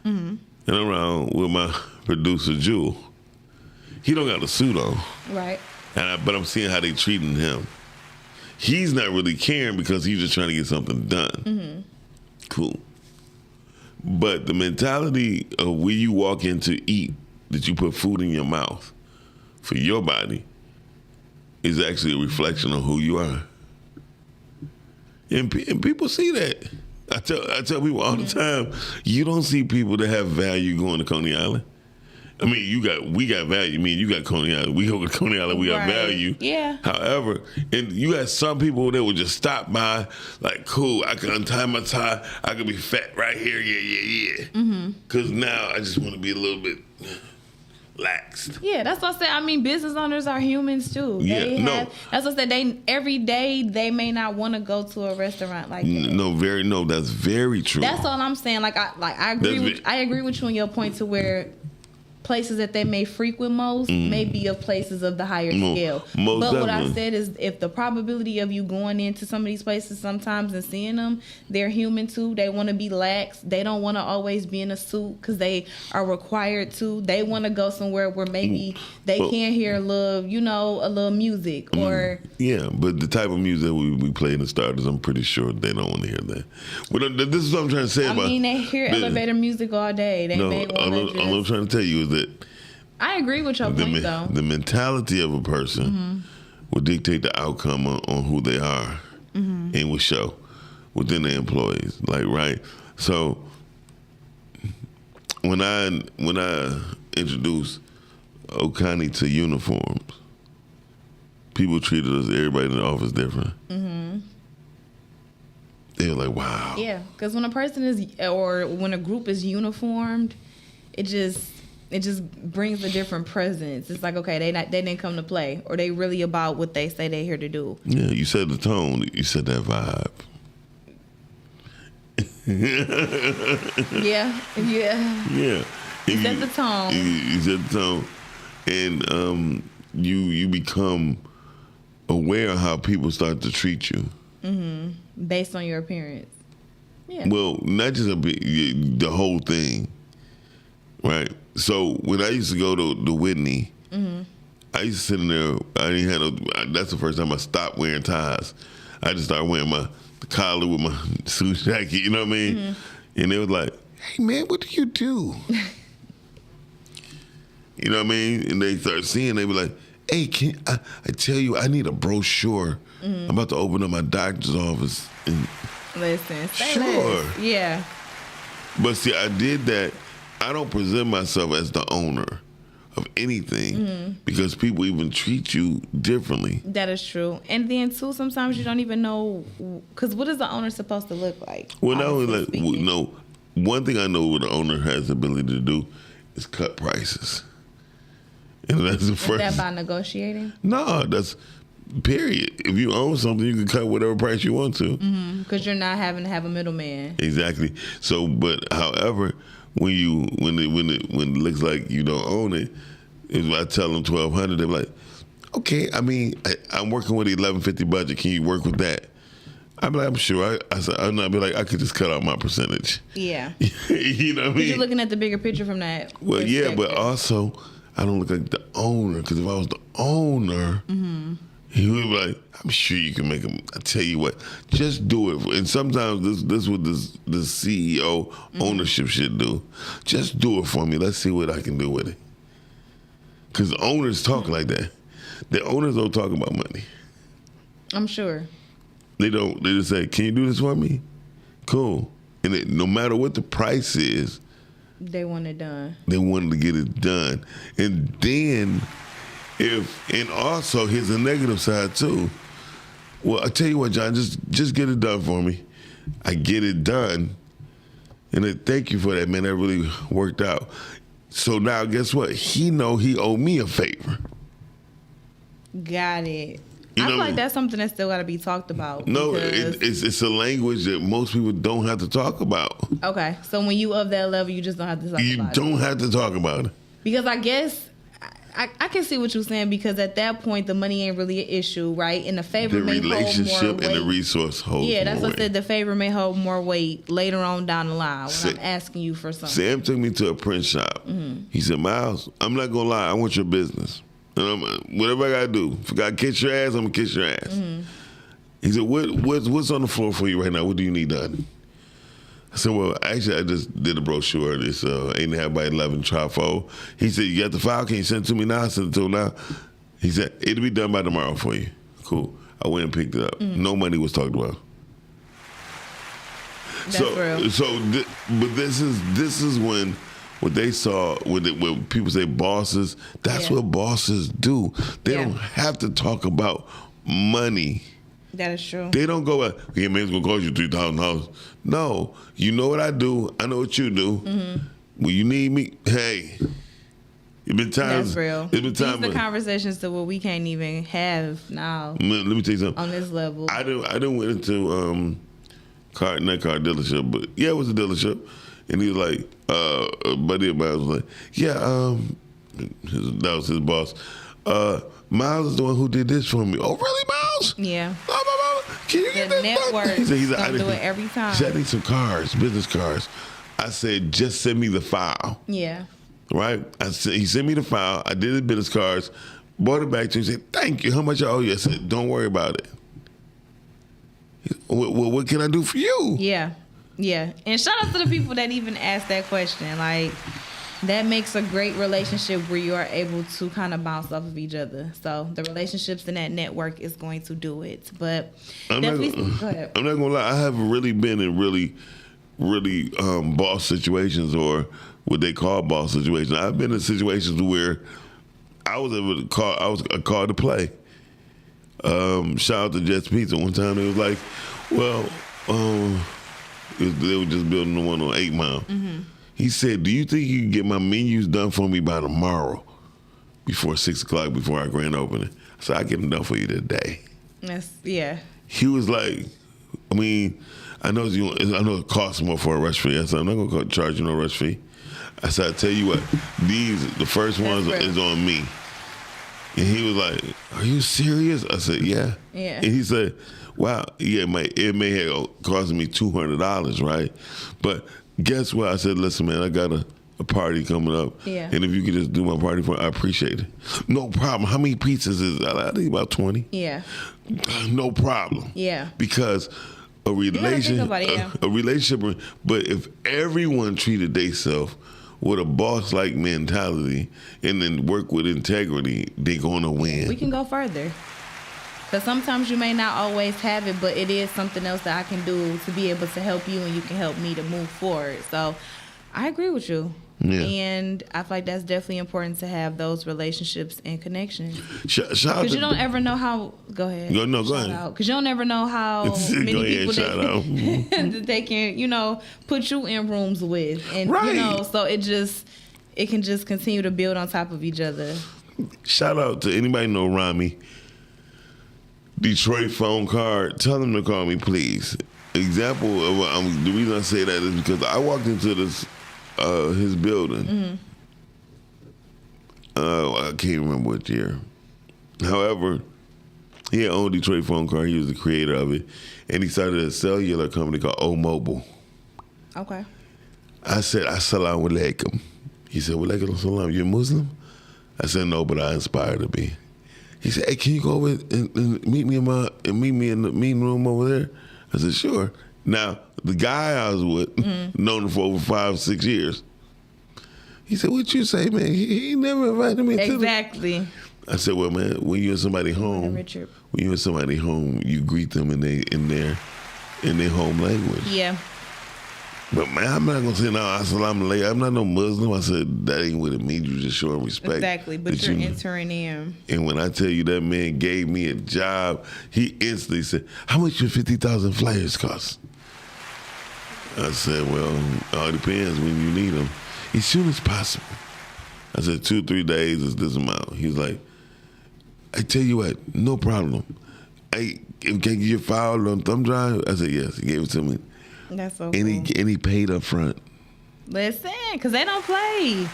Mm-hmm. And I'm around with my producer, Jewel. He don't got a suit on. Right. But I'm seeing how they treating him. He's not really caring because he's just trying to get something done. Mm-hmm. Cool. But the mentality of where you walk in to eat, that you put food in your mouth for your body, is actually a reflection of who you are. And people see that. I tell people all the time, you don't see people that have value going to Coney Island. I mean, we got value. I mean, you got Coney Island. We go to Coney Island, we got value. Yeah. However, and you got some people that would just stop by, like, cool, I can untie my tie. I can be fat right here. Yeah. Mm-hmm. Because now I just want to be a little bit laxed. Yeah, that's what I said. I mean, business owners are humans too. That's what I said. Every day they may not want to go to a restaurant like that. That's very true. That's all I'm saying. I agree with you on your point to where places that they may frequent most may be of places of the higher scale. But what I said is, if the probability of you going into some of these places sometimes and seeing them, they're human too. They want to be lax. They don't want to always be in a suit because they are required to. They want to go somewhere where maybe they can hear a little music or. Yeah, but the type of music we play in the Starters, I'm pretty sure they don't want to hear that. But this is what I'm trying to say about. I mean, they hear elevator music all day. All I'm trying to tell you is that. I agree with your point, though. The mentality of a person will dictate the outcome on who they are and will show within their employees. Like, right? So when I introduced Okani to uniforms, people treated us, everybody in the office, different. Mm-hmm. They were like, wow. Yeah, because when a person when a group is uniformed, it just brings a different presence. It's like, okay, they didn't come to play, or they really about what they say they're here to do. Yeah, you said the tone. You said that vibe. Yeah. You said the tone. You said the tone, and you become aware of how people start to treat you. Mm-hmm. Based on your appearance. Yeah. Well, not just the whole thing, right? So when I used to go to Whitney, I used to sit in there. That's the first time I stopped wearing ties. I just started wearing my collar with my suit jacket. You know what I mean? Mm-hmm. And they was like, "Hey man, what do you do?" You know what I mean? And they start seeing. They be like, "Hey, I tell you, I need a brochure. I'm about to open up my doctor's office." And listen, sure, yeah. But see, I did that. I don't present myself as the owner of anything because people even treat you differently. That is true. And then, too, sometimes you don't even know, because what is the owner supposed to look like? Well, one thing I know what the owner has the ability to do is cut prices. And that's the first. Is that by negotiating? No, that's period. If you own something, you can cut whatever price you want to. Because you're not having to have a middleman. Exactly. So, but however, when it looks like you don't own it, if I tell them $1,200, they're like, okay. I mean, I'm working with $1,150 budget. Can you work with that? I'd be like, I'm sure. I said, I'd be like, I could just cut out my percentage. Yeah. You know what I mean? You're looking at the bigger picture from that. Well, yeah, but perspective. also, I don't look like the owner, because if I was the owner, he would be like, I'm sure you can make him. I tell you what, just do it. And sometimes this is what this CEO ownership should do. Just do it for me. Let's see what I can do with it. Because owners talk like that. The owners don't talk about money. I'm sure. They don't. They just say, can you do this for me? Cool. And no matter what the price is, They want it done. they wanted to get it done. And then, and also, here's the negative side too. Well, I tell you what, John, just get it done for me. I get it done. And then, thank you for that, man. That really worked out. So now, guess what? He owed me a favor. Got it. You I know- feel like that's something that still got to be talked about. No, because- it's a language that most people don't have to talk about. Okay, so when you of that level, you just don't have to talk You about it. don't have to talk about it. Because I guess I can see what you're saying, because at that point the money ain't really an issue, right? And the favor The may hold more relationship weight. and the resource holds Yeah, that's more what I said. The favor may hold more weight later on down the line when Sa- I'm asking you for something. Sam took me to a print shop. He said, Miles, I'm not going to lie. I want your business. And whatever I got to do. If I got to kiss your ass, I'm going to kiss your ass. He said, what's on the floor for you right now? What do you need done? I said, well, actually, I just did a brochure. It's 8.5 by 11 trifold. He said, you got the file? Can you send it to me now? I sent it to him now. He said, it'll be done by tomorrow for you. Cool. I went and picked it up. No money was talked about. That's real. But this is when what they saw when people say bosses. That's Yeah. what bosses do. They Yeah. don't have to talk about money. That is true. They don't go, yeah, man, it's gonna cost you $3,000. No, you know what I do. I know what you do. When you need me, hey, it's been times. That's real. It's been These times. are conversations that we can't even have now Let me tell you something. on this level. I didn't went into not car dealership, but yeah, it was a dealership, and he was like, a buddy of mine was like, yeah, that was his boss. Miles is the one who did this for me. Oh, really, Miles? Yeah. Blah, blah, blah. Can you get The this done? network He said, don't do it every time. He said, I need some cars, business cards. I said, just send me the file. Yeah. Right? He sent me the file. I did his business cards, brought it back to him. He said, thank you. How much I owe you? I said, don't worry about it. Well, what can I do for you? Yeah. Yeah. And shout out to the people that even asked that question. Like, that makes a great relationship where you are able to kind of bounce off of each other. So the relationships in that network is going to do it. But Go ahead. I'm not gonna lie. I haven't really been in really boss situations, or what they call boss situations. I've been in situations where I was able to call. I was a call to play. Shout out to Jets Pizza. One time they was like, well, they were just building the one on 8 Mile. He said, do you think you can get my menus done for me by tomorrow before 6 o'clock, before our grand opening? I said, I'll get them done for you today. Yeah. He was like, I mean, I know it costs more for a rush fee. I said, I'm not going to charge you no rush fee. I said, I tell you what, the first ones real. is on me. And he was like, are you serious? I said, yeah. Yeah. And he said, wow, yeah, it may have cost me $200, right? But guess what? I said, listen, man, I got a party coming up. Yeah. And if you could just do my party for me, I appreciate it. No problem. How many pizzas is that? I think about 20. Yeah. No problem. Yeah. Because a gotta think relationship, about it, yeah. a relationship, but if everyone treated themselves with a boss-like mentality and then work with integrity, they're gonna win. We can go further. Because sometimes you may not always have it, but it is something else that I can do to be able to help you, and you can help me to move forward. So I agree with you. Yeah. And I feel like that's definitely important to have those relationships and connections. Shout out Because to you don't ever know how. Go ahead. Go ahead. Because you don't ever know how Go many ahead, people shout out. that they can, put you in rooms with, and Right. so it can just continue to build on top of each other. Shout out to anybody know Rami. Detroit phone card. Tell them to call me, please. Example of the reason I say that is because I walked into his building. I can't remember what year. However, He had owned Detroit Phone Car. He was the creator of it. And he started a cellular company called O-Mobile. Okay. I said, Assalamu alaikum. He said, wa alaikum salam. You Muslim? I said, no, but I aspire to be. He said, hey, can you go over and meet me in the meeting room over there? I said, sure. Now, the guy I was with, known him for over 5-6 years. He said, what you say, man? He never invited me to Exactly. I said, well, man, when you're in somebody's home, you greet them in their home language. Yeah. But man, I'm not gonna say no, assalamu alaikum. I'm not no Muslim. I said that ain't what it means. You just showing respect. Exactly, but you're entering in. And when I tell you that man gave me a job, he instantly said, "How much your 50,000 flyers cost?" I said, "Well, it all depends when you need them. As soon as possible." I said, 2-3 days is this amount. He's like, I tell you what, no problem. Can you get your file on thumb drive? I said, yes. He gave it to me. That's so cool. And he paid up front. Listen, because they don't play.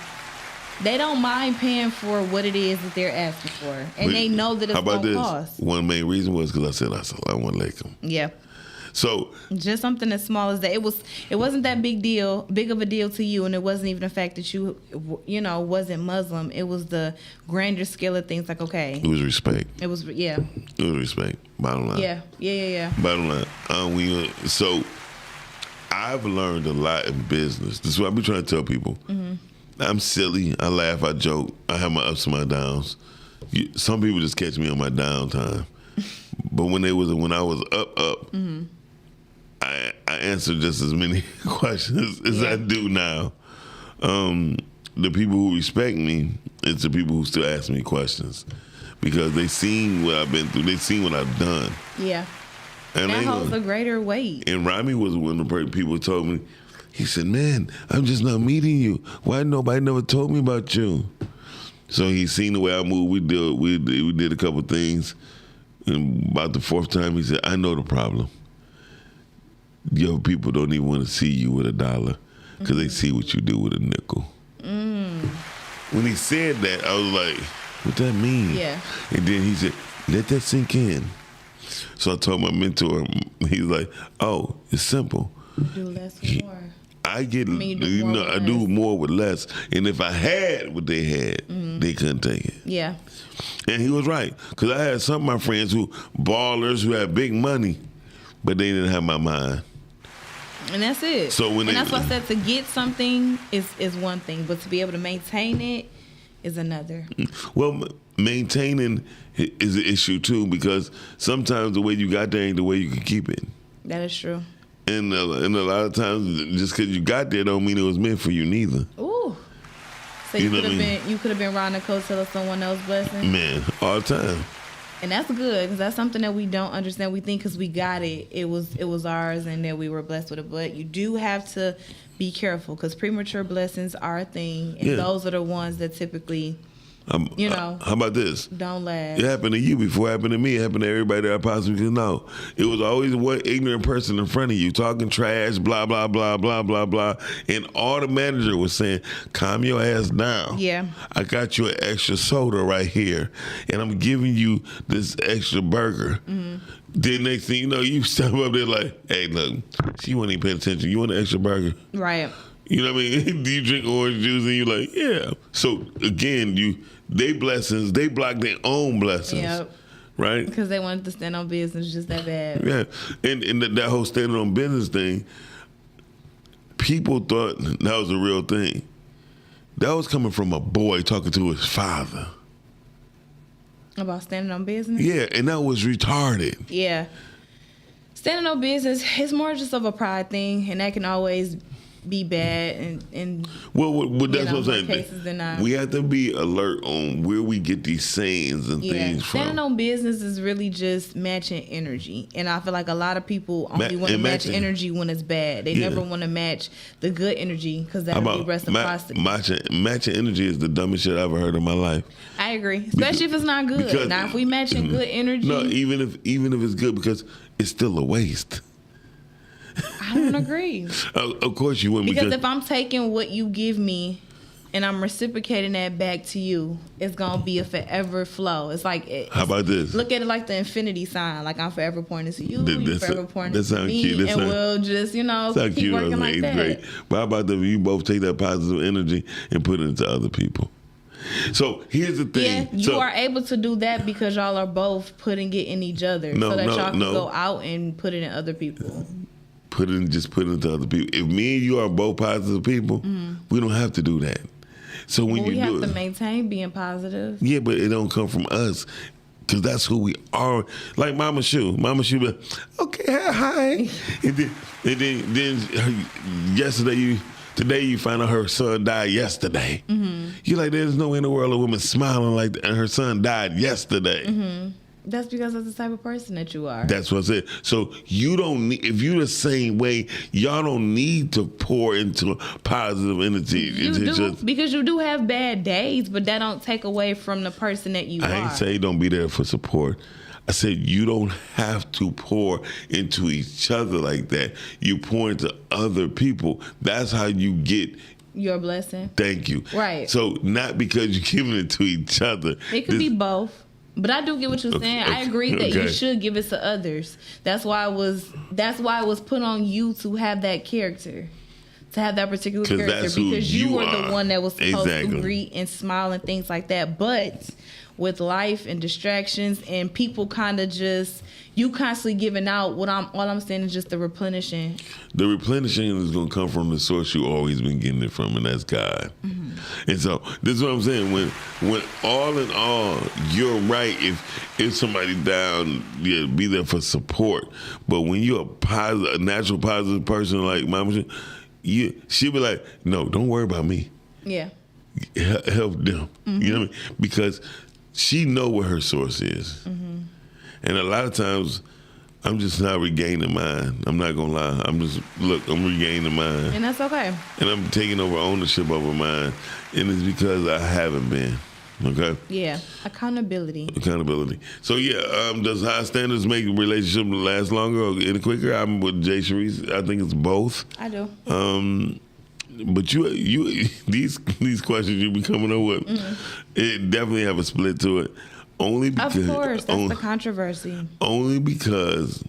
They don't mind paying for what it is that they're asking for. And they know that it's going to cost. One main reason was because I said, Assalamu alaikum. Yeah. So just something as small as that. It wasn't that big of a deal to you, and it wasn't even the fact that you wasn't Muslim. It was the grander scale of things. Like, okay, it was respect. It was It was respect. Bottom line. Yeah. Bottom line. So I've learned a lot in business. This is what I be trying to tell people. Mm-hmm. I'm silly. I laugh. I joke. I have my ups and my downs. Some people just catch me on my downtime. But when I was up. Mm-hmm. I answer just as many questions as I do now. The people who respect me, it's the people who still ask me questions because they seen what I've been through. They seen what I've done. Yeah. And that holds a greater weight. And Rami was one of the people who told me, he said, man, I'm just not meeting you. Why nobody never told me about you? So he seen the way I move. We did a couple things. And about the fourth time, he said, I know the problem. Your people don't even want to see you with $1 because they see what you do with a nickel. Mm. When he said that, I was like, what that mean? Yeah. And then he said, let that sink in. So I told my mentor, he's like, oh, it's simple. Do less with more. I do more with less. And if I had what they had, they couldn't take it. Yeah. And he was right. Because I had some of my friends ballers who had big money, but they didn't have my mind. And that's it. So that's why I said to get something is one thing, but to be able to maintain it is another. Well, maintaining is an issue too, because sometimes the way you got there ain't the way you can keep it. That is true. And a lot of times, just because you got there don't mean it was meant for you neither. Ooh. So you could have been riding the coattail of someone else's blessing? Man, all the time. And that's good, because that's something that we don't understand. We think because we got it, it was ours, and that we were blessed with it. But you do have to be careful, because premature blessings are a thing, and those are the ones that typically, how about this? Don't last. It happened to you before it happened to me. It happened to everybody that I possibly could know. It was always one ignorant person in front of you talking trash, blah, blah, blah, blah, blah, blah. And all the manager was saying, calm your ass down. Yeah. I got you an extra soda right here, and I'm giving you this extra burger. Mm-hmm. Then next thing you know, you step up there like, hey, look, she wasn't even paying attention. You want an extra burger? Right. You know what I mean? Do you drink orange juice? And you're like, yeah. So again, they block their own blessings. Yep. Right? Because they wanted to stand on business just that bad. Yeah. And that whole standing on business thing, people thought that was a real thing. That was coming from a boy talking to his father. About standing on business? Yeah, and that was retarded. Yeah. Standing on business is more just of a pride thing, and that can always be bad and well that's what I'm saying. Cases than not. We have to be alert on where we get these sayings and things from. Standing on business is really just matching energy, and I feel like a lot of people only want to match energy when it's bad. They never want to match the good energy, because that would be reciprocity. Matching energy is the dumbest shit I've ever heard in my life. I agree, especially if it's not good. Now, if we matching good energy, no, even if it's good, because it's still a waste. I don't agree. Of course you wouldn't. Because if I'm taking what you give me and I'm reciprocating that back to you, it's gonna be a forever flow. It's like How about this? Look at it like the infinity sign. Like I'm forever pointing to you, you That's forever pointing to sounds me, cute. and we'll just keep working like that. Great. But how about that? You both take that positive energy and put it into other people. So here's the thing. Yeah, you are able to do that because y'all are both putting it in each other, so that y'all can go out and put it in other people. Put it into other people. If me and you are both positive people, we don't have to do that. So when we you do have to it, maintain being positive. yeah, but it don't come from us. Cause that's who we are. Like Mama Shu. Mama Shu be like, okay, hi. and then today you find out her son died yesterday. You're like, there's no way in the world a woman smiling like that and her son died yesterday. That's because that's the type of person that you are. That's what I said. So you don't need, if you're the same way, y'all don't need to pour into positive energy. You do, because you do have bad days, but that don't take away from the person that you are. I ain't say don't be there for support. I said you don't have to pour into each other like that. You pour into other people. That's how you get your blessing. Thank you. Right. So not because you're giving it to each other. It could be both. But I do get what you're saying. I agree that you should give it to others. That's why it was put on you to have that character. To have that particular character, because you were the one that was supposed to greet and smile and things like that. But with life and distractions and people kind of just, you constantly giving out, all I'm saying is just the replenishing. The replenishing is going to come from the source you always been getting it from, and that's God. And so this is what I'm saying. When all in all, you're right. If somebody down, yeah, be there for support. But when you're a natural positive person like Mama, she'll be like, no, don't worry about me. Yeah. Help them. You know what I mean? Because she know what her source is. And a lot of times, I'm just not regaining mine. I'm not gonna lie. I'm regaining mine. And that's okay. And I'm taking over ownership over mine. And it's because I haven't been. Okay? Yeah. Accountability. So yeah, does high standards make a relationship last longer or any quicker? I'm with Jay Sharice. I think it's both. I do. But you these questions you be coming up with, it definitely have a split to it. Only because, of course, that's the controversy. Only because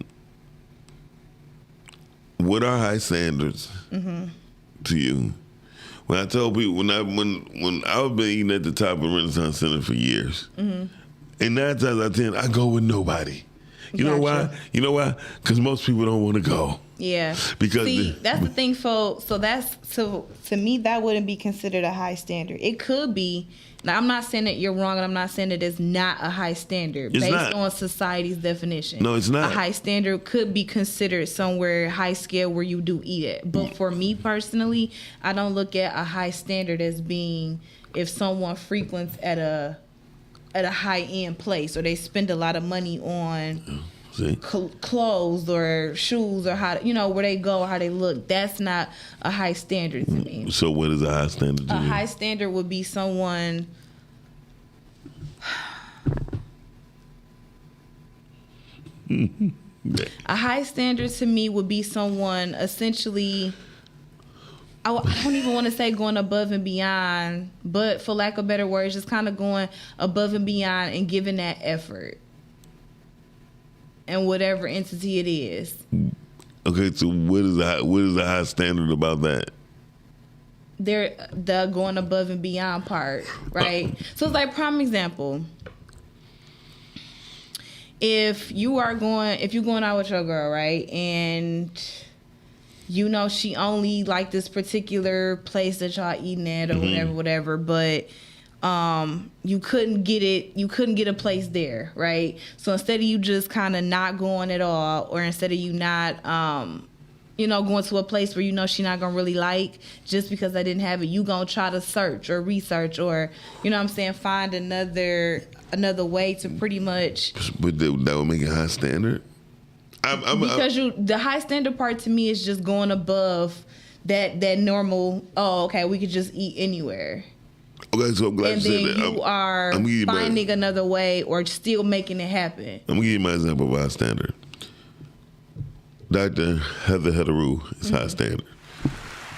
what are high standards to you? When I tell people, when I've been eating at the top of Renaissance Center for years, and 9 times out of 10, I go with nobody. You know why? You know why? Because most people don't want to go. Yeah. Because that's the thing, folks. So to me, that wouldn't be considered a high standard. It could be. Now, I'm not saying that you're wrong, and I'm not saying that it's not a high standard based on society's definition. No, it's not. A high standard could be considered somewhere high scale where you do eat it. But for me personally, I don't look at a high standard as being if someone frequents at a high end place or they spend a lot of money on clothes or shoes or where they go, how they look. That's not a high standard to me. So what is a high standard to you? A high standard would be someone. A high standard to me would be someone essentially, I don't even want to say going above and beyond, but for lack of better words, just kind of going above and beyond and giving that effort. And whatever entity it is. Okay, so what is the high standard about that? They're the going above and beyond part, right? So it's like prime example. If you're going out with your girl, right, and you know she only like this particular place that y'all eating at or whatever, but you couldn't get a place there, right? So instead of you just kind of not going at all, or instead of you not going to a place where you know she's not gonna really like, just because I didn't have it, you gonna try to search or research or find another way to pretty much. But that would make it high standard. The high standard part to me is just going above that normal. Oh, okay, we could just eat anywhere. Okay, so I'm glad you said that. And then you are finding another way or still making it happen. I'm going to give you my example of high standard. Dr. Heather Heteru is high standard.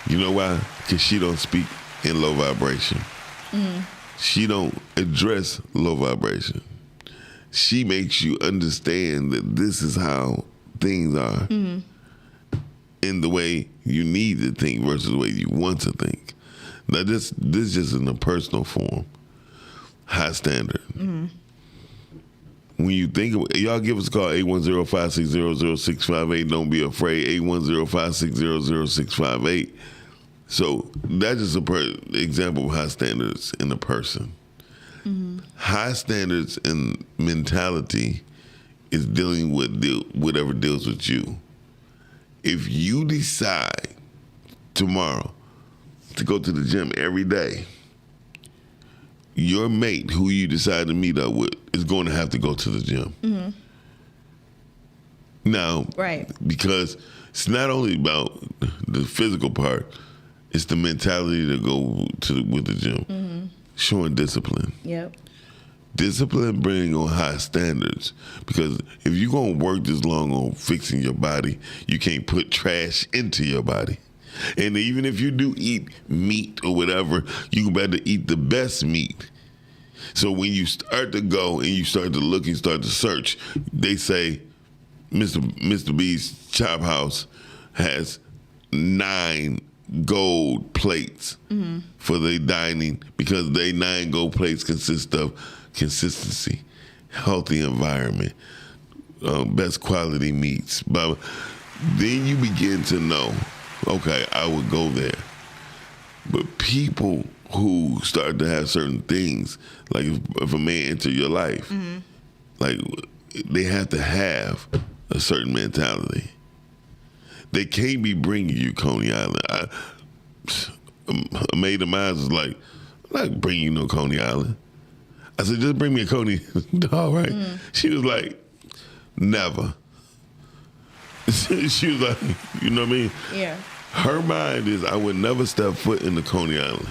You know why? Because she don't speak in low vibration. She don't address low vibration. She makes you understand that this is how things are in the way you need to think versus the way you want to think. Now, this just in a personal form. High standard. When you think of y'all give us a call, 810-560-0658. Don't be afraid, 810-560-0658. So that's just an example of high standards in a person. High standards in mentality is dealing with whatever deals with you. If you decide tomorrow to go to the gym every day, your mate who you decide to meet up with is going to have to go to the gym. Now, Right. because it's not only about the physical part, it's the mentality to go with the gym. Showing discipline. Yep. Discipline bringing on high standards, because if you're going to work this long on fixing your body, you can't put trash into your body. And even if you do eat meat or whatever, you better eat the best meat. So when you start to go and you start to look and start to search, they say Mr. B's Chop House has 9 gold plates for their dining, because they 9 gold plates consist of consistency, healthy environment, best quality meats. But then you begin to know, okay, I would go there. But people who start to have certain things, like if a man enter your life, like they have to have a certain mentality. They can't be bringing you Coney Island. A mate of mine was like, I'm not bringing you no Coney Island. I said, just bring me a Coney. All right. She was like, never. She was like, you know what I mean? Yeah. Her mind is, I would never step foot in the Coney Island.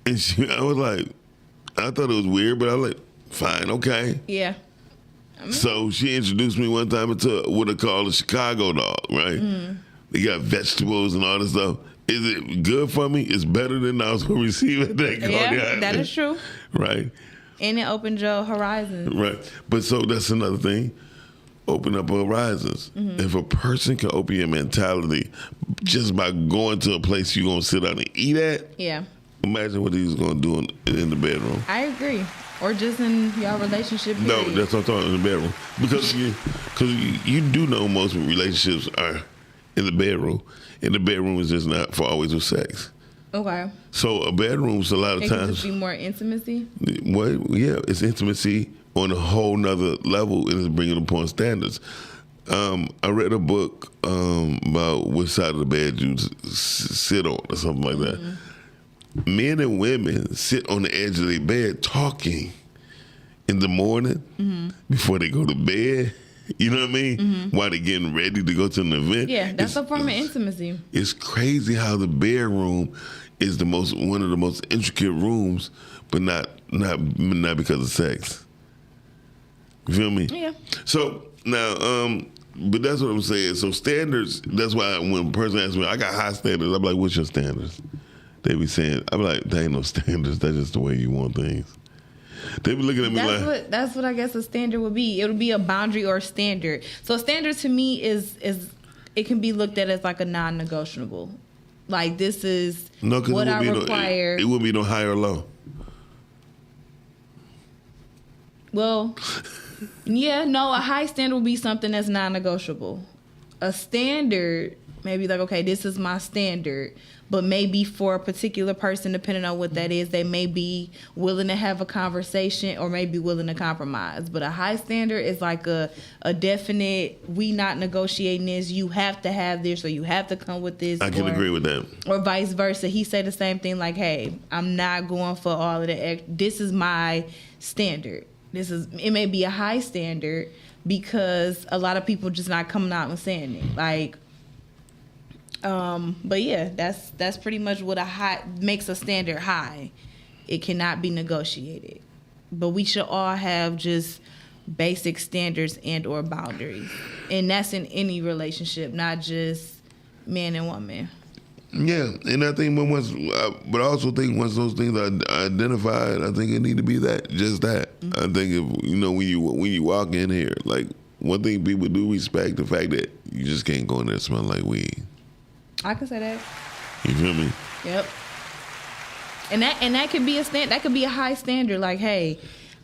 And I was like, I thought it was weird, but I was like, fine, okay. Yeah. So she introduced me one time into what they call a Chicago dog, right? They got vegetables and all this stuff. Is it good for me? It's better than I was going to receive at that Coney Island. That is true. Right. And it opened your horizons. Right. But so that's another thing. Open up horizons. If a person can open your mentality just by going to a place you're going to sit down and eat at, Yeah. imagine what he's going to do in the bedroom. I agree. Or just in your relationship. No, period. that's what I'm talking, in the bedroom. Because you do know most relationships are in the bedroom. And the bedroom is just not for always with sex. Okay. So a bedroom's a lot of It can times. just be more intimacy. Well, yeah, it's intimacy on a whole nother level, and it's bringing upon standards. I read a book about which side of the bed you sit on or something like that. Men and women sit on the edge of their bed talking in the morning before they go to bed. You know what I mean? While they're getting ready to go to an event. Yeah, that's a form of intimacy. It's crazy how the bedroom is one of the most intricate rooms, but not because of sex. You feel me? Yeah. So now, but that's what I'm saying. So standards. That's why when a person asks me, I got high standards. I'm like, what's your standards? They be saying, I'm like, there ain't no standards. That's just the way you want things. They be looking at me That's what I guess a standard would be. It would be a boundary or a standard. So a standard to me is it can be looked at as like a non-negotiable. Like, this is what I require. It wouldn't be no high or low. Well, yeah, no, a high standard would be something that's non-negotiable. A standard, maybe like, okay, this is my standard, but maybe for a particular person, depending on what that is, they may be willing to have a conversation or may be willing to compromise. But a high standard is like a definite, we not negotiating this, you have to have this or you have to come with this. I can agree with that. Or vice versa. He said the same thing, like, hey, I'm not going for all of the this is my standard. It may be a high standard because a lot of people just not coming out and saying it. Like, but yeah, that's pretty much what makes a standard high. It cannot be negotiated. But we should all have just basic standards and or boundaries. And that's in any relationship, not just man and woman. Yeah, and I think but I also think once those things are identified, I think it need to be just that. I think if when you walk in here, like one thing people do respect the fact that you just can't go in there smelling like weed. I can say that. You feel me? Yep. And that could be that could be a high standard. Like, hey,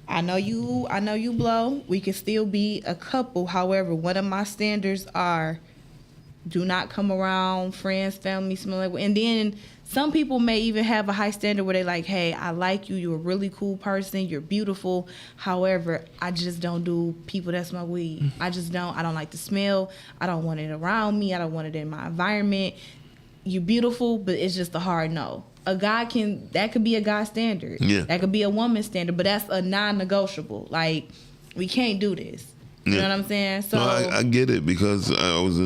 I know you blow. We can still be a couple. However, one of my standards are, do not come around friends, family, smelling like. And then some people may even have a high standard where they like, hey, I like you. You're a really cool person. You're beautiful. However, I just don't do people that smoke weed. I just don't. I don't like the smell. I don't want it around me. I don't want it in my environment. You're beautiful, but it's just a hard no. That could be a guy standard. Yeah. That could be a woman standard, but that's a non-negotiable. Like, we can't do this. You know what I'm saying? So no, I get it because I was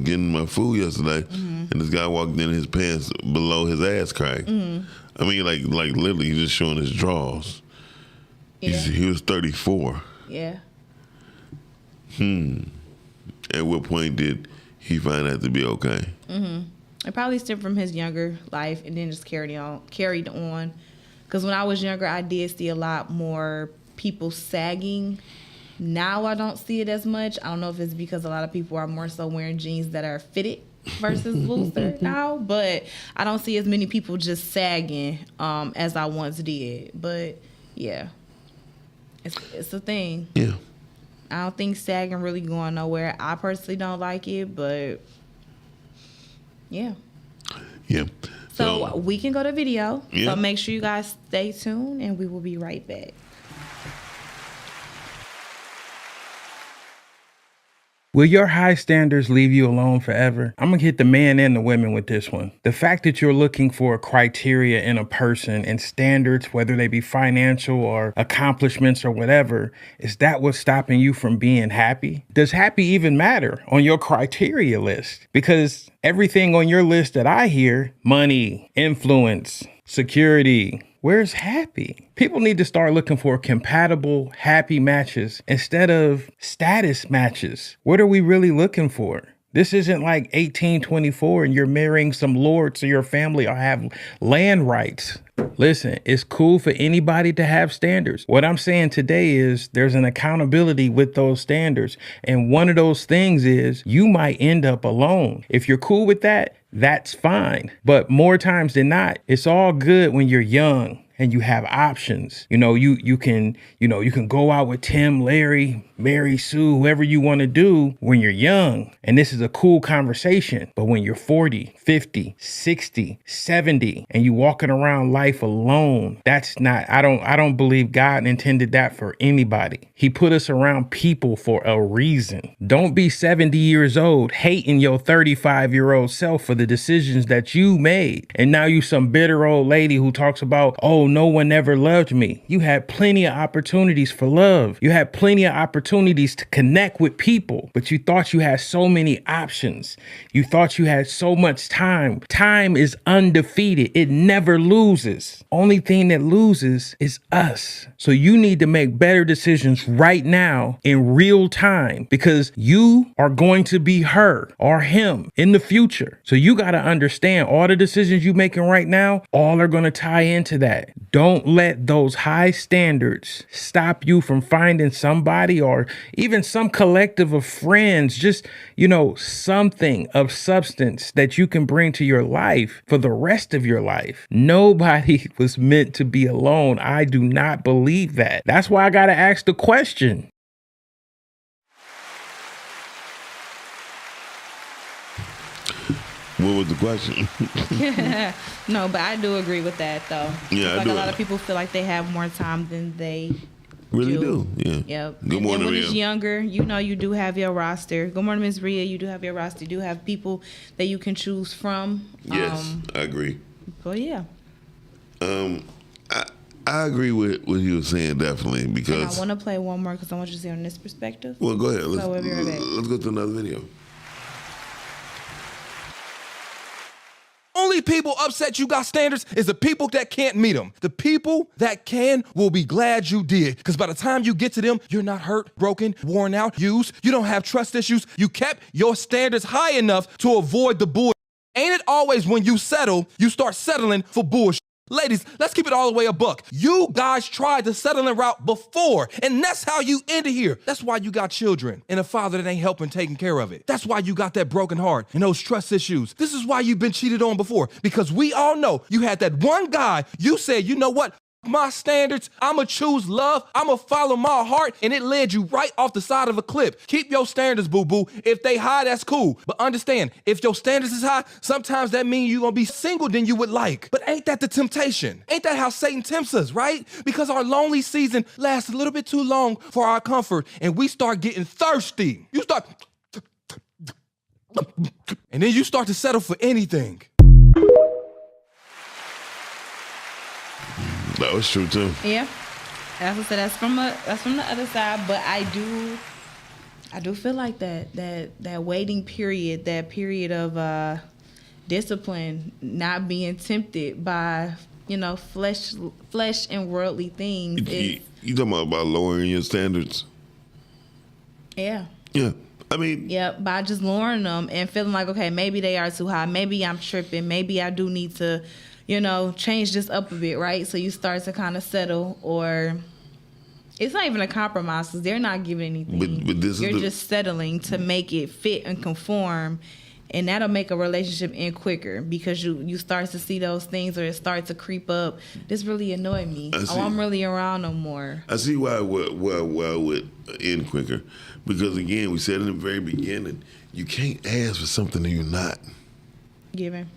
getting my food yesterday, and this guy walked in his pants below his ass crack. I mean, like literally, he's just showing his drawers. Yeah. He was 34. Yeah. At what point did he find that to be okay? It probably stemmed from his younger life and then just carried on. Because when I was younger, I did see a lot more people sagging. Now I don't see it as much. I don't know if it's because a lot of people are more so wearing jeans that are fitted versus looser now, but I don't see as many people just sagging as I once did. But yeah, it's a thing. Yeah. I don't think sagging really going nowhere. I personally don't like it, but yeah. Yeah. So we can go to video. Yeah. So make sure you guys stay tuned, and we will be right back. Will your high standards leave you alone forever? I'm going to hit the men and the women with this one. The fact that you're looking for a criteria in a person and standards, whether they be financial or accomplishments or whatever, is that what's stopping you from being happy? Does happy even matter on your criteria list? Because everything on your list that I hear, money, influence, security, where's happy? People need to start looking for compatible, happy matches instead of status matches. What are we really looking for? This isn't like 1824 and you're marrying some lord so your family will have land rights. Listen, it's cool for anybody to have standards. What I'm saying today is there's an accountability with those standards. And one of those things is you might end up alone. If you're cool with that, that's fine. But more times than not, it's all good when you're young and you have options. You can go out with Tim, Larry, Mary, Sue, whoever you want to do when you're young. And this is a cool conversation. But when you're 40, 50, 60, 70, and you walking around life alone, that's not, I don't believe God intended that for anybody. He put us around people for a reason. Don't be 70 years old hating your 35-year-old self for the decisions that you made. And now you some bitter old lady who talks about, oh, no one ever loved me. You had plenty of opportunities for love. You had plenty of opportunities to connect with people, but you thought you had so many options. You thought you had so much time. Time is undefeated. It never loses. Only thing that loses is us. So you need to make better decisions right now in real time because you are going to be her or him in the future. So you got to understand all the decisions you're making right now, all are going to tie into that. Don't let those high standards stop you from finding somebody or even some collective of friends, just, something of substance that you can bring to your life for the rest of your life. Nobody was meant to be alone. I do not believe that. That's why I got to ask the question. What was the question? No, but I do agree with that, though. Yeah, like a lot of people feel like they have more time than they really do. Yeah. Yep. Good morning, when Ria. it's younger, you do have your roster. Good morning, Ms. Ria. You do have your roster. You do have people that you can choose from. Yes, I agree. But yeah. I agree with what you were saying, definitely, because And I want to play one more because I want you to see on this perspective. Well, go ahead. So we'll be right back. Let's go to another video. Only people upset you got standards is the people that can't meet them. The people that can will be glad you did. Because by the time you get to them, you're not hurt, broken, worn out, used. You don't have trust issues. You kept your standards high enough to avoid the bull. Ain't it always when you settle, you start settling for bullshit. Ladies, let's keep it all the way a buck. You guys tried the settling route before, and that's how you ended here. That's why you got children and a father that ain't helping taking care of it. That's why you got that broken heart and those trust issues. This is why you've been cheated on before, because we all know you had that one guy, you said, you know what? My standards, I'ma choose love, I'ma follow my heart, and it led you right off the side of a cliff. Keep your standards, boo-boo. If they high, that's cool. But understand, if your standards is high, sometimes that means you're gonna be single than you would like. But ain't that the temptation? Ain't that how Satan tempts us, right? Because our lonely season lasts a little bit too long for our comfort, and we start getting thirsty. You start, and then you start to settle for anything. That was true too. Yeah, as I said, that's from the other side. But I do feel like that waiting period, that period of discipline, not being tempted by flesh and worldly things. You talking about lowering your standards? Yeah. Yeah. I mean, yeah, by just lowering them and feeling like, okay, maybe they are too high. Maybe I'm tripping. Maybe I do need to, change this up a bit, right? So you start to kind of settle, or it's not even a compromise because they're not giving anything. But you're just settling to make it fit and conform, and that'll make a relationship end quicker because you start to see those things, or it starts to creep up. This really annoyed me. I'm really around no more. I see why it would end quicker, because again, we said in the very beginning, you can't ask for something that you're not giving.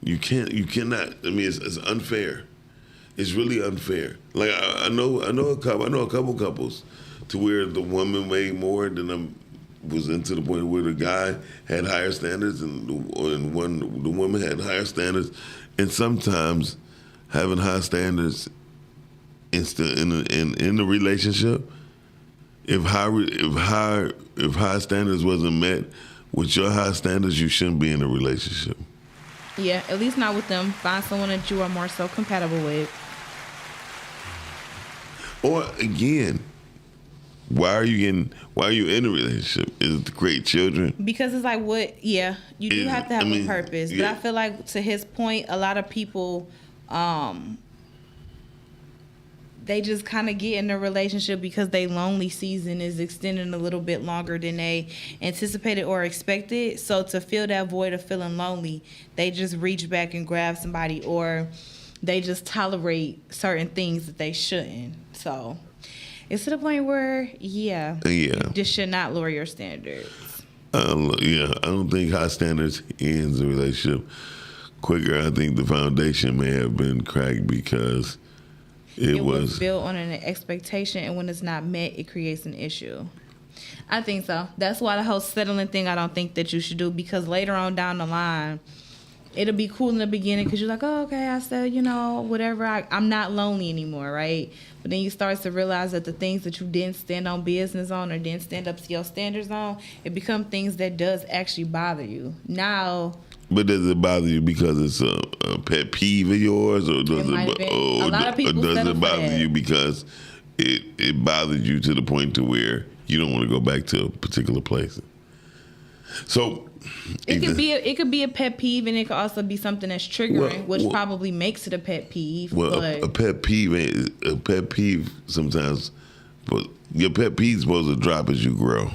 You cannot. I mean, it's unfair. It's really unfair. Like I know a couple couples to where the woman made more than was into the point where the guy had higher standards and the woman had higher standards, and sometimes having high standards in the relationship, if high standards wasn't met with your high standards, you shouldn't be in a relationship. Yeah, at least not with them. Find someone that you are more so compatible with. Or again, why are you in a relationship? Is it to create children? Because it's like you do have to have a purpose. Yeah. But I feel like, to his point, a lot of people they just kind of get in a relationship because their lonely season is extending a little bit longer than they anticipated or expected. So to fill that void of feeling lonely, they just reach back and grab somebody, or they just tolerate certain things that they shouldn't. So it's to the point where, you just should not lower your standards. I don't think high standards ends a relationship quicker. I think the foundation may have been cracked because it was built on an expectation, and when it's not met, it creates an issue. I think so. That's why the whole settling thing, I don't think that you should do, because later on down the line, it'll be cool in the beginning because you're like, oh, okay, I said, whatever, I'm not lonely anymore, right? But then you start to realize that the things that you didn't stand on business on, or didn't stand up to your standards on, it become things that does actually bother you. Now... But does it bother you because it's a pet peeve of yours, or does it bother you because it bothered you to the point to where you don't want to go back to a particular place? So it could be a pet peeve, and it could also be something that's triggering, which probably makes it a pet peeve. Well, a pet peeve sometimes, but your pet peeve is supposed to drop as you grow.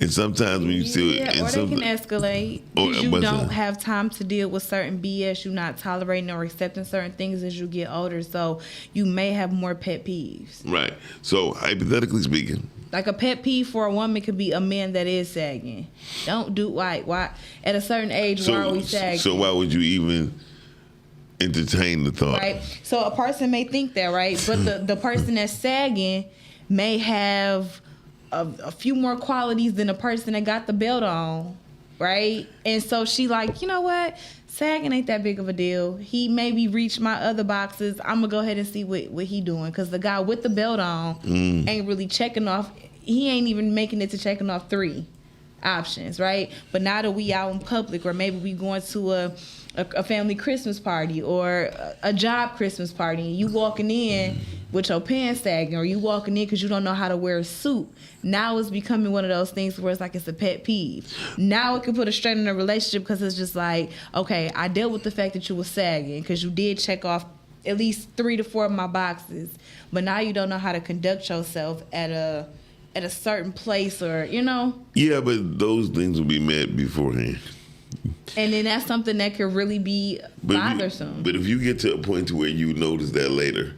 And sometimes when you see it, or they can escalate because you don't have time to deal with certain BS. You're not tolerating or accepting certain things as you get older, so you may have more pet peeves. Right. So hypothetically speaking, like a pet peeve for a woman could be a man that is sagging. Don't do why at a certain age. Why are we sagging? So why would you even entertain the thought? Right. So a person may think that, right, but the person that's sagging may have a few more qualities than a person that got the belt on, right? And so she like, you know what? Sagging ain't that big of a deal. He maybe reached my other boxes. I'm going to go ahead and see what he doing, because the guy with the belt on ain't really checking off. He ain't even making it to checking off 3 options, right? But now that we out in public, or maybe we going to a family Christmas party or a job Christmas party, and you walking in with your pants sagging, or you walking in because you don't know how to wear a suit. Now it's becoming one of those things where it's like it's a pet peeve. Now it can put a strain in a relationship because it's just like, okay, I dealt with the fact that you were sagging because you did check off at least 3 to 4 of my boxes, but now you don't know how to conduct yourself at a certain place, or Yeah, but those things will be met beforehand. And then that's something that could really be bothersome. But if you get to a point to where you notice that later,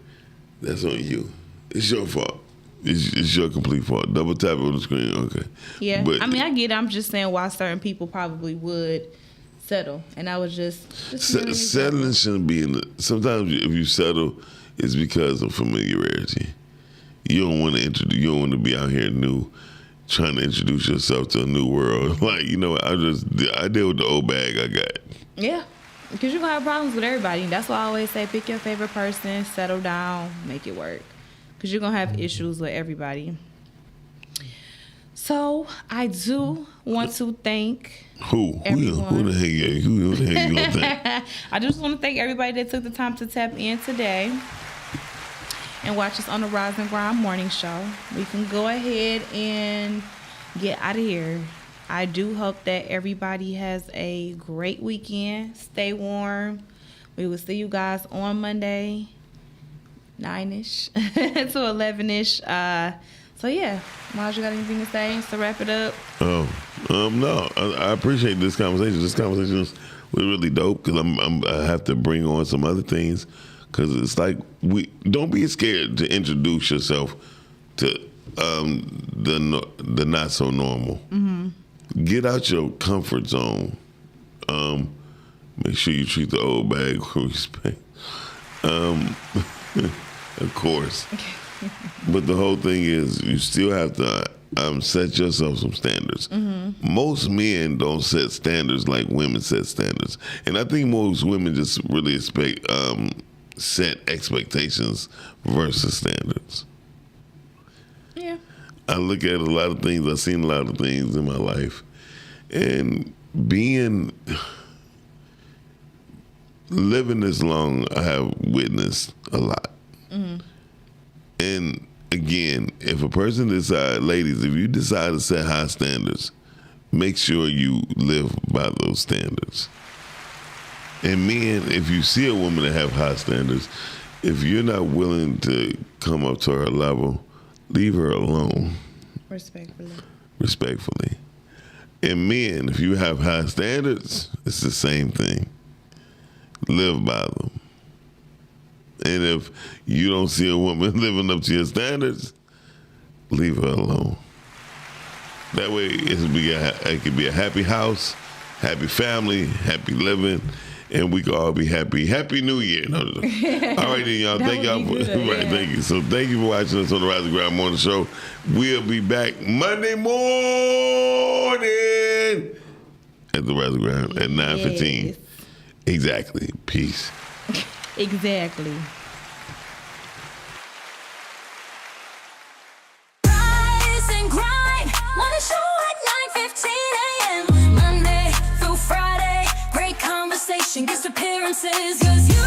that's on you. It's your fault. It's your complete fault. Double tap on the screen, okay. Yeah, but, I mean, I get it. I'm just saying why certain people probably would settle. And I was just settling shouldn't be in the... Sometimes if you settle, it's because of familiarity. You don't want to be out here new, trying to introduce yourself to a new world. Like, I deal with the old bag I got. Yeah, because you're going to have problems with everybody. That's why I always say pick your favorite person, settle down, make it work. Because you're going to have issues with everybody. So I do want to thank everyone. Who the heck you gonna thank? I just want to thank everybody that took the time to tap in today and watch us on the Rise and Grind Morning Show. We can go ahead and get out of here. I do hope that everybody has a great weekend. Stay warm. We will see you guys on Monday, 9-ish to 11-ish. So yeah, Miles, you got anything to say to wrap it up? No. I appreciate this conversation. This conversation was really dope because I have to bring on some other things. Because it's like, don't be scared to introduce yourself to the not so normal. Mm-hmm. Get out your comfort zone. Make sure you treat the old bag with respect. Of course. But the whole thing is, you still have to set yourself some standards. Mm-hmm. Most men don't set standards like women set standards. And I think most women just really expect... set expectations versus standards. Yeah. I look at a lot of things, I've seen a lot of things in my life, and living this long, I have witnessed a lot. Mm-hmm. And again, if a person decides, ladies, if you decide to set high standards, make sure you live by those standards. And men, if you see a woman that have high standards, if you're not willing to come up to her level, leave her alone. Respectfully. And men, if you have high standards, it's the same thing. Live by them. And if you don't see a woman living up to your standards, leave her alone. That way it could be a happy house, happy family, happy living, and we can all be happy. Happy New Year. No. All right, then, y'all. Thank y'all for thank you. So thank you for watching us on the Rise and Grind Morning Show. We'll be back Monday morning at the Rise and Grind at 9:15. Yes. Exactly. Peace. Exactly. Rise and grind. Morning show at 9:15 a.m. Monday through Friday. Great conversation, guest appearances, 'cause you